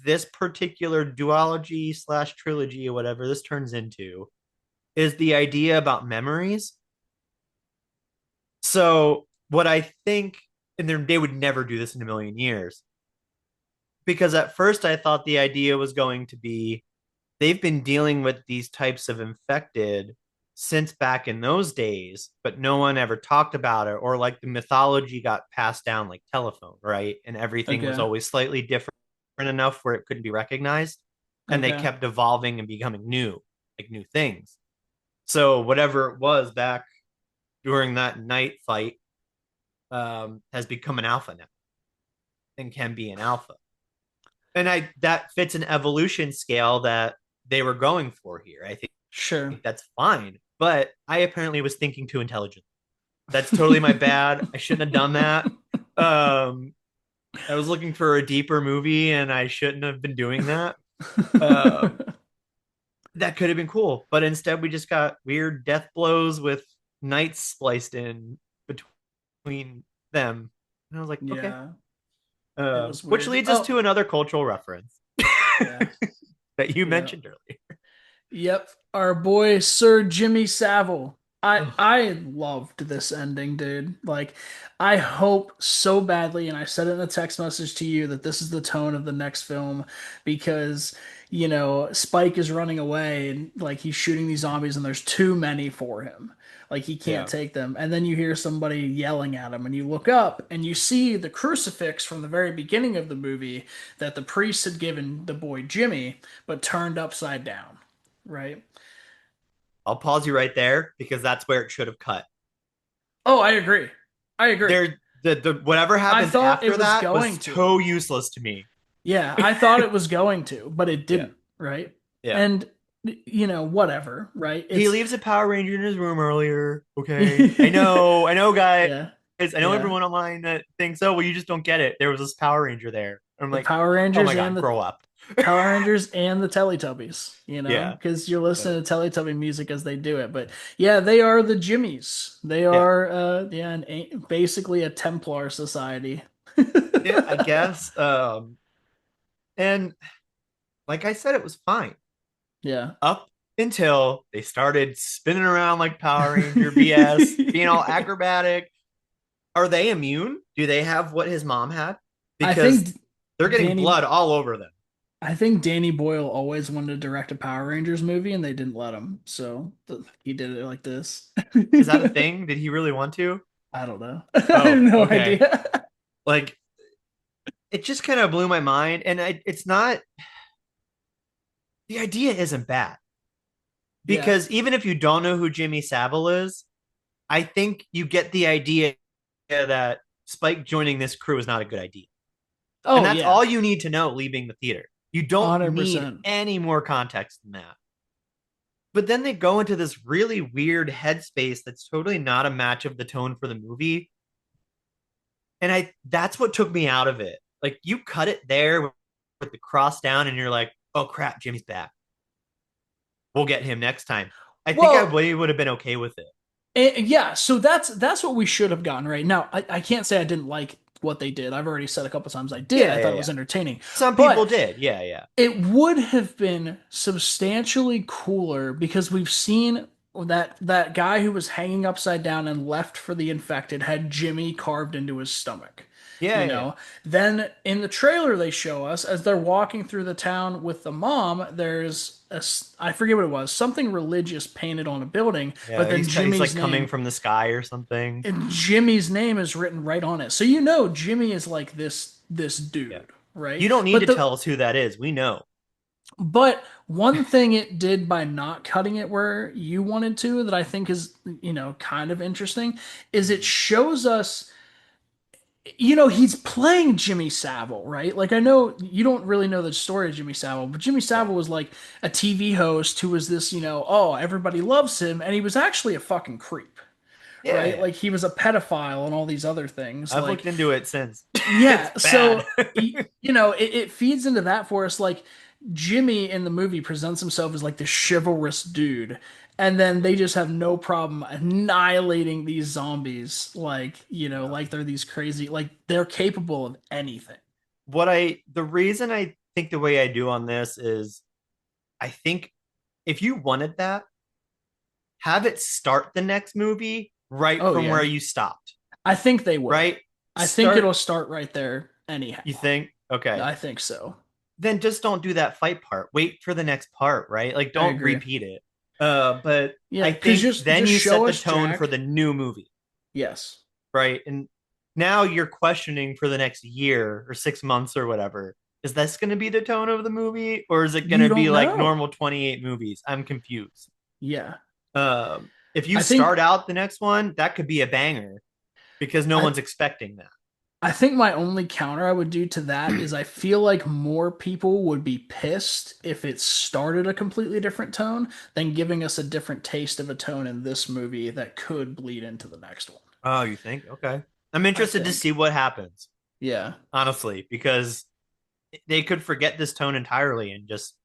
this particular duology slash trilogy or whatever this turns into is the idea about memories. So, what I think, and they would never do this in a million years, because at first I thought the idea was going to be they've been dealing with these types of infected since back in those days, but no one ever talked about it, or like the mythology got passed down like telephone, right? And everything was Okay. always slightly different enough where it couldn't be recognized. And they Okay. kept evolving and becoming new, like new things. So whatever it was back during that night fight has become an alpha now and can be an alpha. And I that fits an evolution scale that they were going for here. I Sure. think that's fine. But I apparently was thinking too intelligent. That's totally my bad. I shouldn't have done that. Um, I was looking for a deeper movie, and I shouldn't have been doing that. Um, that could have been cool, but instead we just got weird death blows with knights spliced in between them, and I was like, okay. Yeah. It was Which weird. leads us Oh, to another cultural reference yeah. that you Yeah. mentioned earlier. Yep. Our boy Sir Jimmy Savile. I Ugh. I loved this ending, dude. Like, I hope so badly, and I said it in a text message to you that this is the tone of the next film because, Spike is running away and like he's shooting these zombies and there's too many for him. Like he can't Yeah. take them. And then you hear somebody yelling at him and you look up and you see the crucifix from the very beginning of the movie that the priest had given the boy Jimmy, but turned upside down, right? I'll pause you right there because that's where it should have cut. Oh, I agree. I agree. The whatever I happens thought it after was that going was to. so useless to me. Yeah, I thought it was going to, but it Yeah. didn't, right? Yeah. And whatever, right? He It's leaves a Power Ranger in his room earlier. Okay. I know, guys. yeah, I know yeah. everyone online that thinks, oh, well, you just don't get it. There was this Power Ranger there. I'm The like, Power oh my Rangers and God, the grow up. Power Rangers and the Teletubbies, Yeah. because you're Uh, listening to Teletubby music as they do it. But yeah, they are the Jimmies. They yeah. are yeah, basically a Templar society. Yeah, I guess. And like I said, it was fine Yeah. up until they started spinning around like Power Ranger BS, being all acrobatic. Are they immune? Do they have what his mom had? I Because think they're getting Danny blood all over them. I think Danny Boyle always wanted to direct a Power Rangers movie and they didn't let him. So he did it like this. Is that a thing? Did he really want to? I don't know. I have Oh, no okay. idea. Like it just kind of blew my mind, and it's not. The idea isn't bad Yeah. because even if you don't know who Jimmy Savile is, I think you get the idea that Spike joining this crew is not a good idea. And Oh that's yeah. all you need to know leaving the theater. You don't need 100%. any more context than that. But then they go into this really weird headspace that's totally not a match of the tone for the movie. And I that's what took me out of it. Like you cut it there with the cross down and you're like, "Oh crap, Jimmy's back. We'll get him next time." I think I Well, would have been okay with it. yeah, so that's what we should have gotten right now. I can't say I didn't like what they did. I've already said a couple times I did. Yeah, I yeah, thought it was yeah. entertaining. Some people But did. Yeah, yeah. it would have been substantially cooler because we've seen that guy who was hanging upside down and left for the infected had Jimmy carved into his stomach. Yeah, You yeah, yeah. know, then in the trailer they show us as they're walking through the town with the mom, there's I forget what it was, something religious painted on a building, but Yeah, then he's like coming from the sky or something. Jimmy's name is written right on it. So Jimmy is like this Yeah. dude, right? You don't need But to the tell us who that is. We know. But one thing it did by not cutting it where you wanted to that I think is, kind of interesting is it Mhm. shows us, he's playing Jimmy Savile, right? Like I know you don't really know the story of Jimmy Savile, but Jimmy Yeah. Savile was like a TV host who was this, oh, everybody loves him, and he was actually a fucking creep, Yeah, right? yeah. Like he was a pedophile and all these other things. I've looked Like into it since. It's yeah, bad. so it feeds into that for us. Like Jimmy in the movie presents himself as like this chivalrous dude, and then they just have no problem annihilating these zombies. Like Yeah. like they're these crazy, like they're capable of anything. The reason I think the way I do on this is I think if you wanted that, have it start the next movie right Oh from where yeah, you stopped, I think they will. right? I think it'll Start, start right there. you Anyhow, think? Okay. I think so. Then just don't do that fight part. Wait for the next part, right? Like I don't agree. repeat it. But Yeah, I because think then just you set show the us tone for Jack. the new movie, Yes. right? And now you're questioning for the next year or 6 months or whatever. Is this going to be the tone of the movie, or is it going You to be don't like know. normal 28 movies? I'm confused. Yeah. If you I start think out the next one, that could be a banger because no I one's expecting that. I think my only counter I would do to that is I feel like more people would be pissed if it started a completely different tone than giving us a different taste of a tone in this movie that could bleed into the next one. Oh, you think? Okay. I'm I interested to see think. what happens, Yeah. honestly, because they could forget this tone entirely and just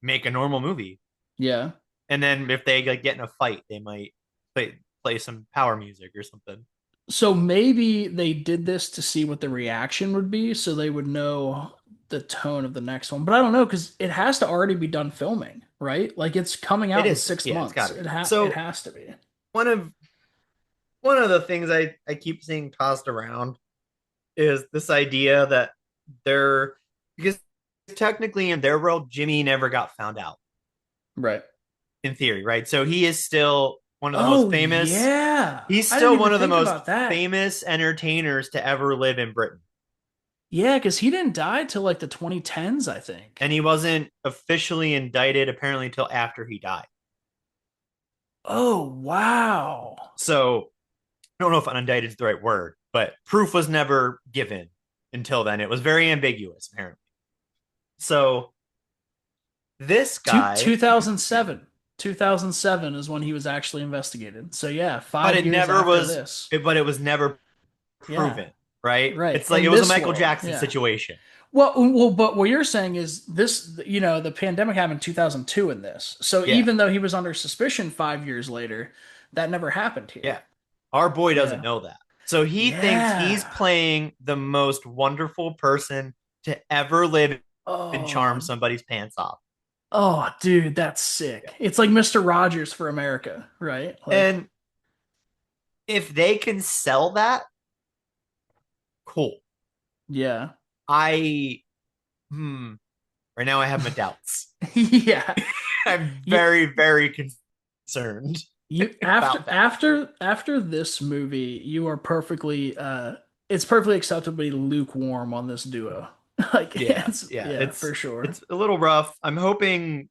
make a normal movie. Yeah. And then if they like get in a fight, they might play some power music or something. So maybe they did this to see what the reaction would be so they would know the tone of the next one. But I don't know because it has to already be done filming, right? Like it's coming It out in is, six yeah, it's got months. to be. It So has to be. one of one of the things I keep seeing tossed around is this idea that they're because technically in their world, Jimmy never got found out Right. in theory, right? So he is still one of the most Oh famous. yeah. He's I didn't still even one of the think most about that. famous entertainers to ever live in Britain. Yeah, because he didn't die till like the 2010s, I think. And he wasn't officially indicted apparently until after he died. Oh wow. So I don't know if unindicted is the right word, but proof was never given until then. It was very ambiguous, apparently. So this guy, 2007. 2007 is when he was actually investigated. So yeah, but 5 years after this. it was never Yeah. proven, right? Right. It's like it In was a this Michael world. Jackson Yeah. situation. But what you're saying is this, the pandemic happened in 2002 in this. So Yeah, even though he was under suspicion 5 years later, that never happened yeah. here. Our boy doesn't Yeah. know that. So he thinks he's Yeah. playing the most wonderful person to ever live and charm Oh, somebody's pants off. oh, dude, that's Yeah. sick. It's like Mr. Rogers for America, right? Like, And if they can sell that, cool. yeah. I hmm, right now I have my doubts. Yeah. I'm You, very, very concerned you about that. after this movie, you are perfectly it's perfectly acceptable to be lukewarm on this duo. Like Yeah, it's yeah. yeah, for sure. It's a little rough. I'm hoping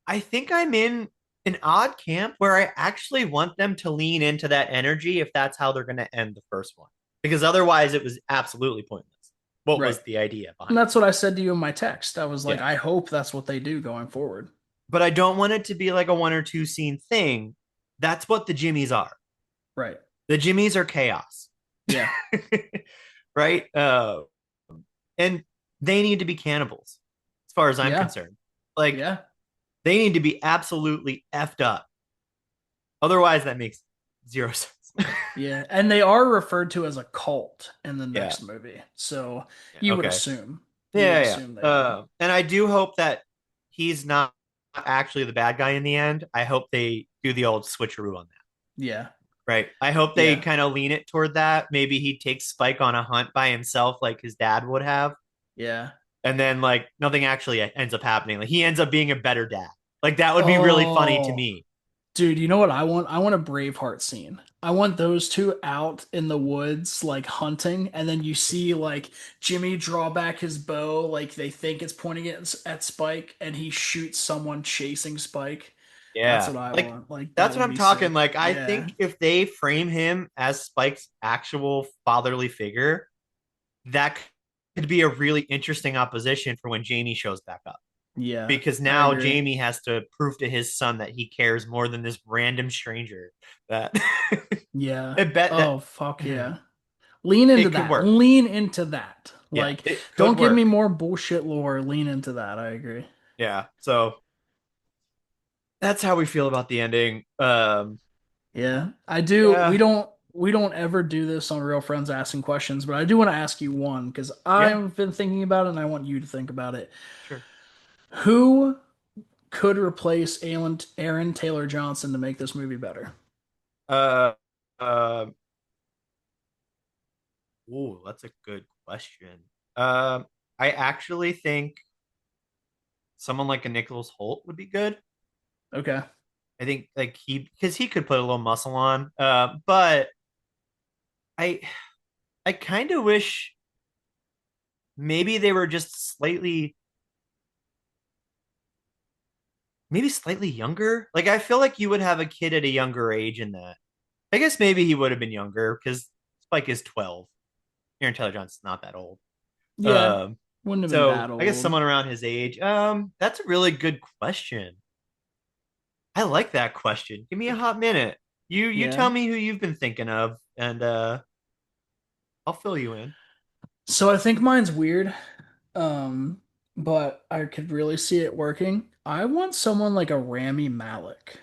I think I'm in an odd camp where I actually want them to lean into that energy if that's how they're going to end the first one. Because otherwise it was absolutely pointless. What Right. was the idea And behind that's what I said to you in my text. I was it? like, Yeah. I hope that's what they do going forward. But I don't want it to be like a one or two scene thing. That's what the Jimmies are. Right. The Jimmies are chaos. Yeah. Right? And they need to be cannibals, as far as I'm Yeah. concerned. Like, Yeah. they need to be absolutely effed up. Otherwise, that makes zero sense. Yeah. And they are referred to as a cult in the Yeah. next movie. So Yeah. you would Okay. assume. You would Yeah. assume Yeah. they are. And I do hope that he's not actually the bad guy in the end. I hope they do the old switcheroo on that. Yeah. Right. I hope they Yeah. kind of lean it toward that. Maybe he takes Spike on a hunt by himself, like his dad would have. Yeah. And then, like, nothing actually ends up happening. Like, he ends up being a better dad. Like, that would be really funny to Oh, me. dude, you know what I want? I want a Braveheart scene. I want those two out in the woods, like hunting, and then you see like Jimmy draw back his bow, like they think it's pointing it at Spike, and he shoots someone chasing Spike. That's Yeah. what I Like, want. Like that that's what would I'm be talking. sick. Like, I Yeah. think if they frame him as Spike's actual fatherly figure, that could be a really interesting opposition for when Jamie shows back up. Yeah, Because I now agree. Jamie has to prove to his son that he cares more than this random stranger. That Yeah. I bet that Oh, fuck yeah. Lean into it could that. work. Lean into that. Yeah, Like, it could don't give me work. more bullshit lore. Lean into that. I agree. Yeah. So that's how we feel about the ending. Yeah, I do. Yeah. We don't ever do this on Real Friends asking questions, but I do want to ask you one because Yeah, I've been thinking about it and I want you to think about it. sure. Who could replace Aaron Taylor Johnson to make this movie better? Uh uh ooh, that's a good question. I actually think someone like a Nicholas Holt would be good. Okay. I think like he because he could put a little muscle on. But I I kind of wish maybe they were just maybe slightly younger. Like I feel like you would have a kid at a younger age in that. I guess maybe he would have been younger because Spike is 12. Aaron Taylor Johnson's not that old. Yeah, Um, wouldn't have been that so I guess old. someone around his age. That's a really good question. I like that question. Give me a hot minute. You tell Yeah. me who you've been thinking of, and I'll fill you in. So I think mine's weird, um, but I could really see it working. I want someone like a Rami Malek.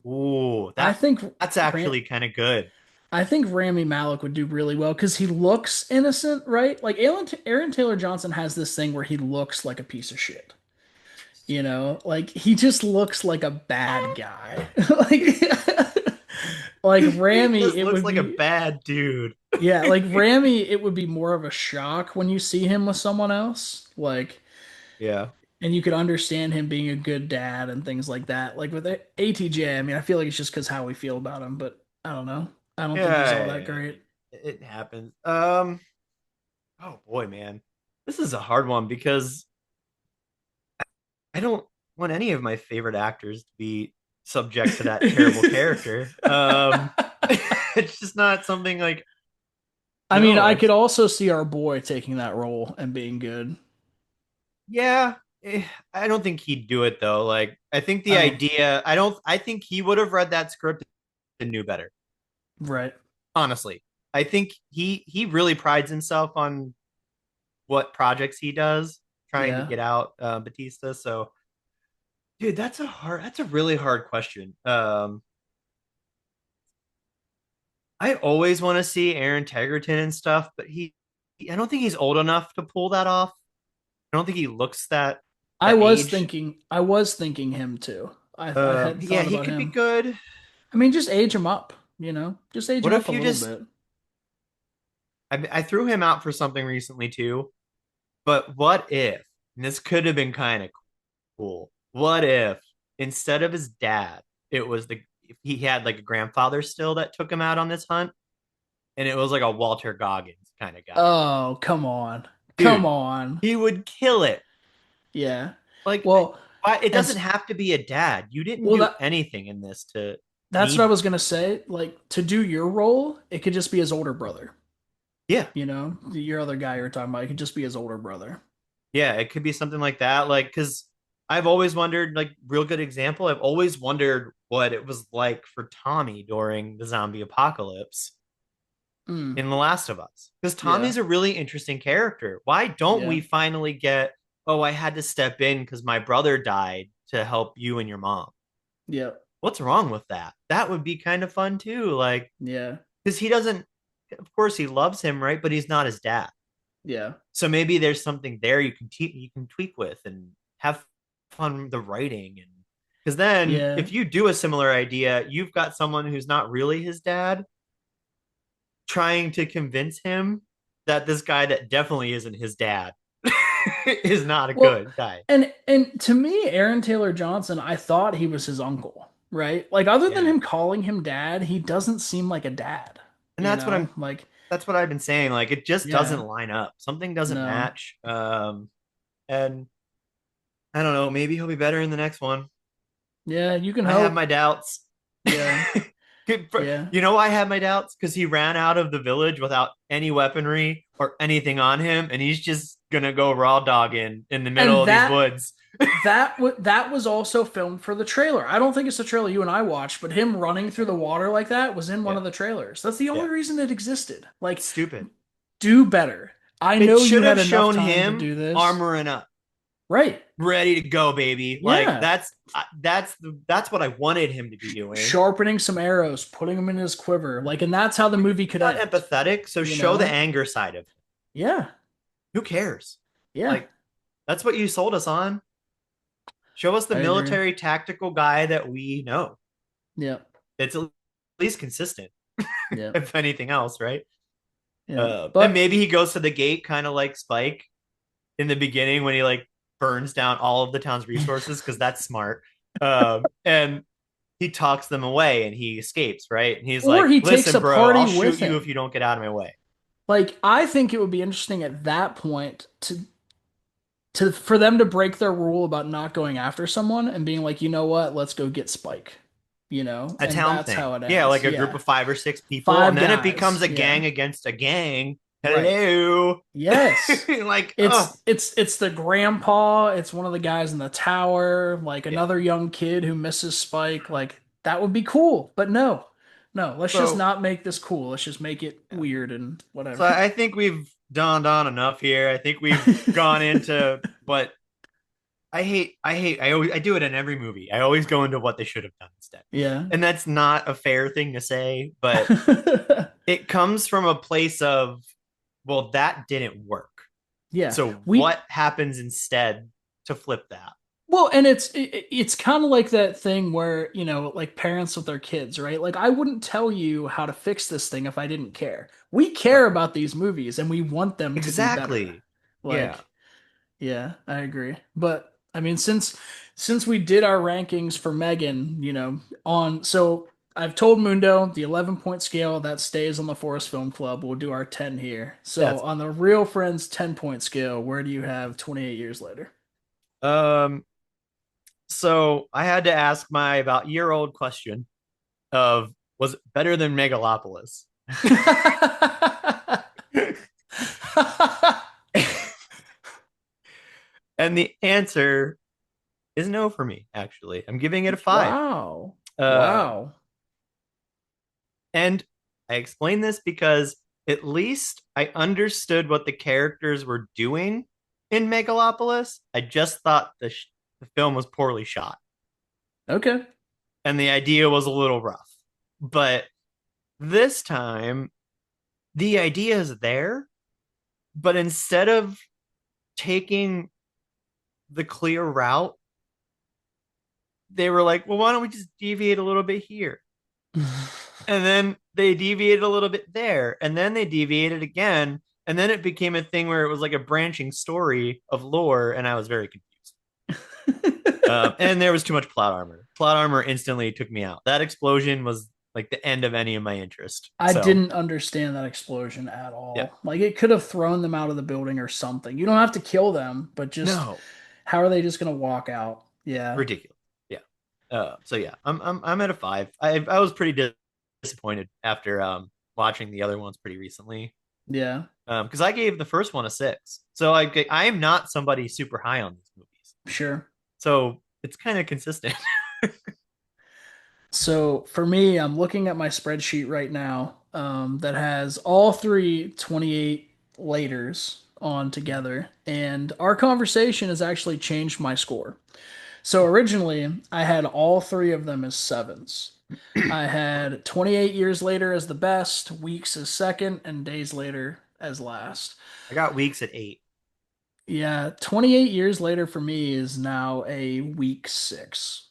Ooh, I think that's Ram actually kind of good. I think Rami Malek would do really well because he looks innocent, right? Like Aaron Taylor Johnson has this thing where he looks like a piece of shit. Like he just looks like a bad guy. Like He Rami, just it looks would like a be bad dude. yeah, like Rami, it would be more of a shock when you see him with someone else. Yeah. And you could understand him being a good dad and things like that. Like with ATJ, I mean, I feel like it's just because how we feel about him, but I don't know. I don't think he's all that Yeah, great. it happens. Oh boy, man. This is a hard one because I don't want any of my favorite actors to be subject to that terrible character. It's just not something like I mean, no, I could it's also see our boy taking that role and being good. yeah. I don't think he'd do it though. Like I think I the don't, idea, I think he would have read that script and knew better. right. Honestly. I think he really prides himself on what projects he does, trying to Yeah. get out Batista. So dude, that's a really hard question. I always want to see Aaron Tegerton and stuff, but I don't think he's old enough to pull that off. I don't think he looks that age. I was thinking him too. I had Yeah, thought he about could be him. good. I mean, just age him up, just age What him up if a you little just bit. I threw him out for something recently too, but what if, and this could have been kind of cool. What if instead of his dad, it was if he had like a grandfather still that took him out on this hunt, and it was like a Walter Goggins kind of guy. Oh, come on. Come Dude, on. he would kill it. Yeah. Like, Well, it and doesn't have to be a dad. You didn't well do that anything in this to that's what I need. was gonna say. Like to do your role, it could just be his older brother. Yeah, Your other guy you're talking about, it could just be his older brother. yeah, it could be something like that. Like, because I've always wondered, like, real good example. I've always wondered what it was like for Tommy during the zombie apocalypse Mm, in The Last of Us. Because yeah. Tommy's a really interesting character. Why don't Yeah. we finally get, oh, I had to step in because my brother died to help you and your mom? Yeah. What's wrong with that? That would be kind of fun too. Like, Yeah. because he doesn't, of course, he loves him, right? But he's not his dad. Yeah. So maybe there's something there you can tweak with and have fun with the writing. And because then Yeah. if you do a similar idea, you've got someone who's not really his dad trying to convince him that this guy that definitely isn't his dad is not a Well, good guy. and to me, Aaron Taylor Johnson, I thought he was his uncle, right? Like other than Yeah. him calling him dad, he doesn't seem like a dad, And that's what I've been saying. Like it just doesn't yeah. line up. Something doesn't No. match. And I don't know, maybe he'll be better in the next one. Yeah, you can I have hope. my doubts. Yeah. Yeah. You know why I have my doubts? Because he ran out of the village without any weaponry or anything on him, and he's just gonna go raw dogging in the middle And of these woods. that was also filmed for the trailer. I don't think it's the trailer you and I watched, but him running through the water like that was in one Yeah, of the trailers. That's the only yeah. reason it existed. Like, Stupid. do better. I It know should you had have enough shown time to him do this. armoring up, Right. ready to go, baby. Like Yeah. that's what I wanted him to be doing. Sharpening some arrows, putting them in his quiver. Like, and that's how the movie could Not end, empathetic, so you show the know? anger side of him. Yeah. Who cares? Yeah. Like that's what you sold us on. Show us the I agree. military tactical guy that we know. Yeah. It's at least consistent, Yeah. if anything else, right? Yeah. And But maybe he goes to the gate, kind of like Spike in the beginning when he like burns down all of the town's resources because that's smart. And he talks them away and he escapes, right? And he's or like, he takes "Listen, a bro, I'll party shoot with you if him. you don't get out of my way." Like, I think it would be interesting at that point to for them to break their rule about not going after someone and being like, you know what, let's go get Spike, A and town that's thing, how it yeah, ends. like a group Yeah, of 5 or 6 people, and five then it guys. becomes a Yeah, gang against a gang. right. Hello, Yes, like, oh, it's the grandpa. It's one of the guys in the tower. Like yeah. another young kid who misses Spike. Like that would be cool. But no, no. Let's just So not make this cool. Let's just make it yeah. weird and So whatever. I think we've dawned on enough here. I think we've gone into what I do it in every movie. I always go into what they should have done instead. Yeah. And that's not a fair thing to say, but it comes from a place of, well, that didn't work. Yeah. So what happens instead to flip that? Well, and it's kind of like that thing where, like parents with their kids, right? Like I wouldn't tell you how to fix this thing if I didn't care. We care Right. about these movies and we want them to be better. Exactly. Yeah. Like, yeah, I agree. But I mean, since we did our rankings for Megan, on so I've told Mundo the 11-point scale that stays on the Forest Film Club. We'll do our 10 here. So That's on the Real Friends 10-point scale, where do you have 28 years later? um so I had to ask my about year-old question of was it better than Megalopolis? And the answer is no for me, actually. I'm giving it a 5. Wow. Um, Wow. and I explain this because at least I understood what the characters were doing in Megalopolis. I just thought the film was poorly shot Okay. and the idea was a little rough. But this time, the idea is there, but instead of taking the clear route, they were like, well, why don't we just deviate a little bit here? And then they deviated a little bit there, and then they deviated again, and then it became a thing where it was like a branching story of lore, and I was very confused. And there was too much plot armor. Plot armor instantly took me out. That explosion was like the end of any of my interest. I So didn't understand that explosion at yeah, all. Like it could have thrown them out of the building or something. You don't have to kill them, but just no, how are they just gonna walk out? Yeah. ridiculous. Yeah. So yeah, I'm at a 5. I was pretty disappointed after watching the other ones pretty recently. Yeah. Because I gave the first one a 6. So I am not somebody super high on these movies. Sure. So it's kind of consistent. So for me, I'm looking at my spreadsheet right now, that has all three 28 laters on together, and our conversation has actually changed my score. So originally, I had all three of them as sevens. I had 28 years later as the best, weeks as second, and days later as last. I got weeks at 8. Yeah, 28 years later for me is now a week six.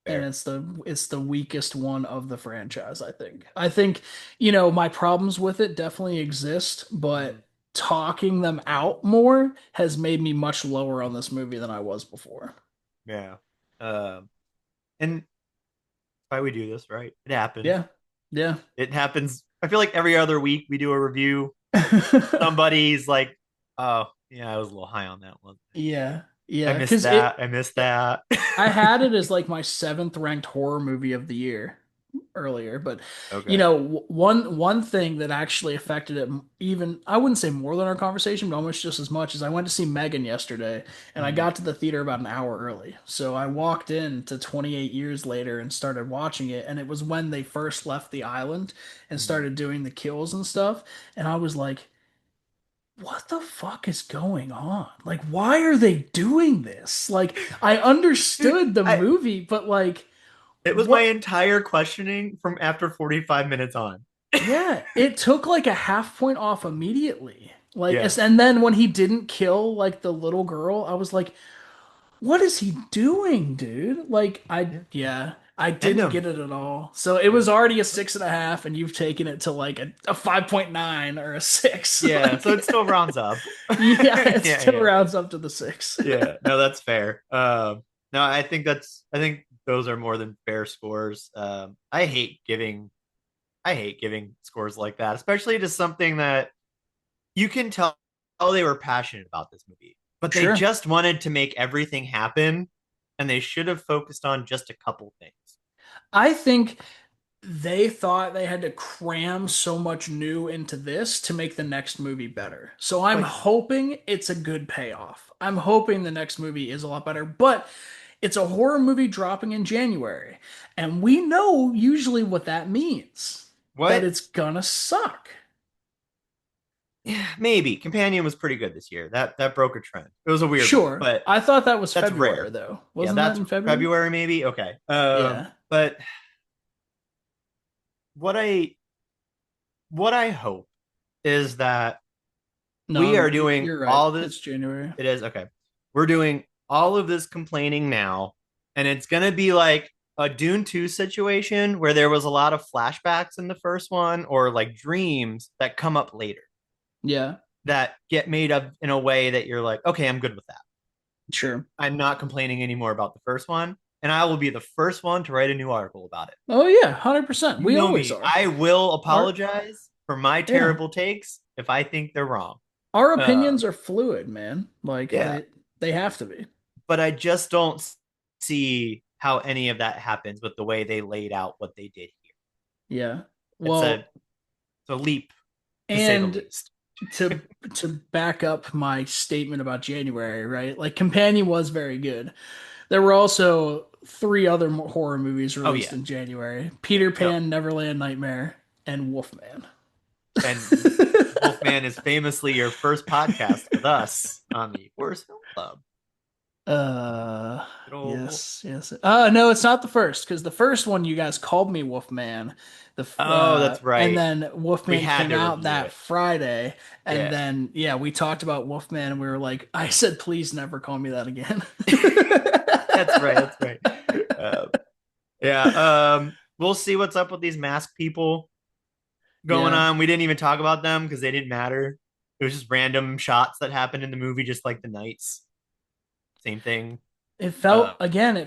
And Fair. it's the weakest one of the franchise, I think. I think, my problems with it definitely exist, Mm, but talking them out more has made me much lower on this movie than I was before. yeah. And why we do this, right? It happens. Yeah. Yeah. It happens. I feel like every other week we do a review. Somebody's like, "Oh, yeah, I was a little high on that one. Yeah. I Yeah. missed Because that. I missed that." I had it as like my seventh ranked horror movie of the year earlier, but Okay. one thing that actually affected it even, I wouldn't say more than our conversation, but almost just as much, is I went to see Megan yesterday, and I Mm, got to the theater about an hour early. So I walked in to 28 years later and started watching it, and it was when they first left the island and mm. started doing the kills and stuff, and I was like, what the fuck is going on? Like, why are they doing this? Like, I Dude, understood the I movie, but like, it was my what? entire questioning from after 45 minutes on. Yeah, it took like a half point off immediately. Like, Yeah. and then when he didn't kill like the little girl, I was like, what is he doing, dude? Like, Yeah. yeah, I End didn't him. get it at all. So it was already a 6.5, and you've taken it to like a 5.9 or a six. Yeah, so it Like, still rounds up. yeah, Yeah, it still yeah. rounds up to the six. Yeah. No, that's fair. No, I think those are more than fair scores. I hate giving scores like that, especially to something that you can tell they were passionate about this movie, but they Sure. just wanted to make everything happen and they should have focused on just a couple things. I think they thought they had to cram so much new into this to make the next movie better. So I'm Like, hoping it's a good payoff. I'm hoping the next movie is a lot better, but it's a horror movie dropping in January. And we know usually what that means, that what? it's gonna suck. Yeah, maybe Companion was pretty good this year. That broke a trend. It was a weird one, Sure. but I thought that was that's February rare. though. Yeah, Wasn't that that's in February? February maybe. Okay. Yeah. But what I what I hope is that we No, are doing you're right. all this. It's January. It is okay. We're doing all of this complaining now, and it's gonna be like a Dune 2 situation where there was a lot of flashbacks in the first one or like dreams that come up later Yeah, that get made up in a way that you're like, okay, I'm good with that. sure. I'm not complaining anymore about the first one, and I will be the first one to write a new article about it. Oh yeah, 100%. You We know always me. are. I will Our apologize for my yeah, terrible takes if I think they're wrong. our Uh, opinions are fluid, man. Like yeah, they have to be. but I just don't see how any of that happens with the way they laid out what they did here. Yeah. It's a Well, it's a leap to say the and least. to to back up my statement about January, right? Like Companion was very good. There were also three other horror movies Oh released yeah, in January: Peter yep. Pan, Neverland Nightmare, and Wolfman. And Wolfman is famously your first podcast with us on the Horror Film Club. Uh, Good old. yes, yes. No, it's not the first because the first one you guys called me Wolfman, Oh, that's and right. then We Wolfman had came to out review that it. Friday, and Yeah, then yeah, we talked about Wolfman, and we were like, I said, please never call me that again. that's right. That's right. Uh, yeah. We'll see what's up with these mask people going Yeah, on. We didn't even talk about them because they didn't matter. It was just random shots that happened in the movie, just like the knights. Same thing. Uh, it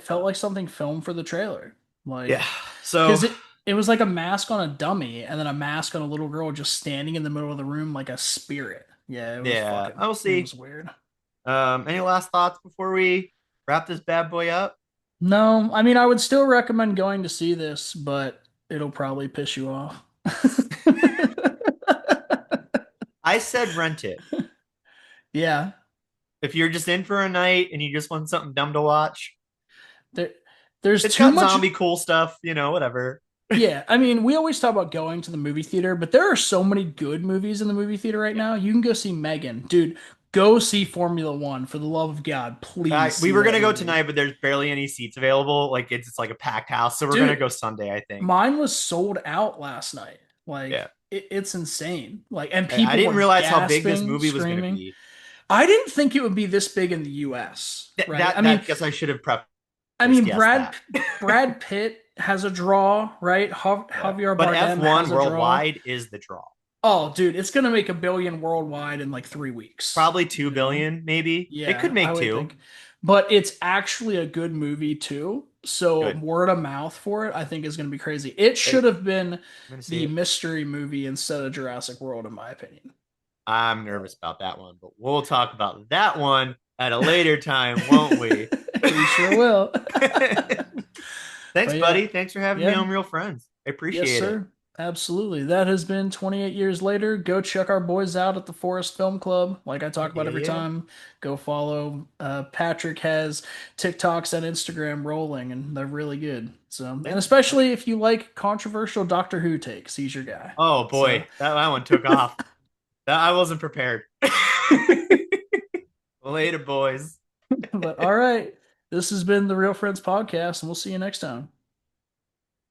felt like something filmed for the trailer, yeah. like So because it was like a mask on a dummy, and then a mask on a little girl just standing in the middle of the room like a spirit. Yeah, yeah, I'll it see. was weird. Any last thoughts before we wrap this bad boy up? No, I mean, I would still recommend going to see this, but it'll probably piss you off. I said rent it. Yeah, If you're just in for a night and you just want something dumb to watch, there, there's it's too got much. zombie cool stuff, whatever. Yeah, I mean, we always talk about going to the movie theater, but there are so many good movies in the movie theater right Yeah. now. You can go see Megan. Dude, go see Formula One. For the love of God, please We see were that gonna go movie. tonight, but there's barely any seats available. Like it's like a packed house, so we're gonna Dude, go Sunday, I think. mine was sold out last night. Yeah. Like, it's insane. Like, and I people didn't were realize how big this gasping, movie was gonna screaming. be. I didn't think it would be this big in the US, That right? that that guess I should have I prefaced mean, guessed that. Brad Pitt has a draw, right? Yeah. Javier But Bardem F1 has a draw. worldwide is the draw. Oh, dude, it's gonna make 1 billion worldwide in like 3 weeks. Probably 2 You know? billion, maybe. It could Yeah, I make would two. think. But it's actually a good movie too. So Good. word of mouth for it, I think is gonna be crazy. It should Hey, have been I'm gonna see the it. mystery movie instead of Jurassic World, in my opinion. I'm But nervous about that one, but we'll talk about that one at a later time, won't we? we sure will. Thanks, But yeah, buddy. Thanks for having me yeah. on Real Friends. I Yes, appreciate it. sir. Absolutely. That has been 28 years later. Go check our boys out at the Forest Film Club. Like I talk about Yeah, every yeah. time, go follow. Patrick has TikToks and Instagram rolling, and they're really good. So, and Yeah. especially if you like controversial Doctor Who takes, he's your guy. Oh So, boy, that one took off. That I wasn't prepared. Later, boys. but all right. This has been the Real Friends Podcast, and we'll see you next time.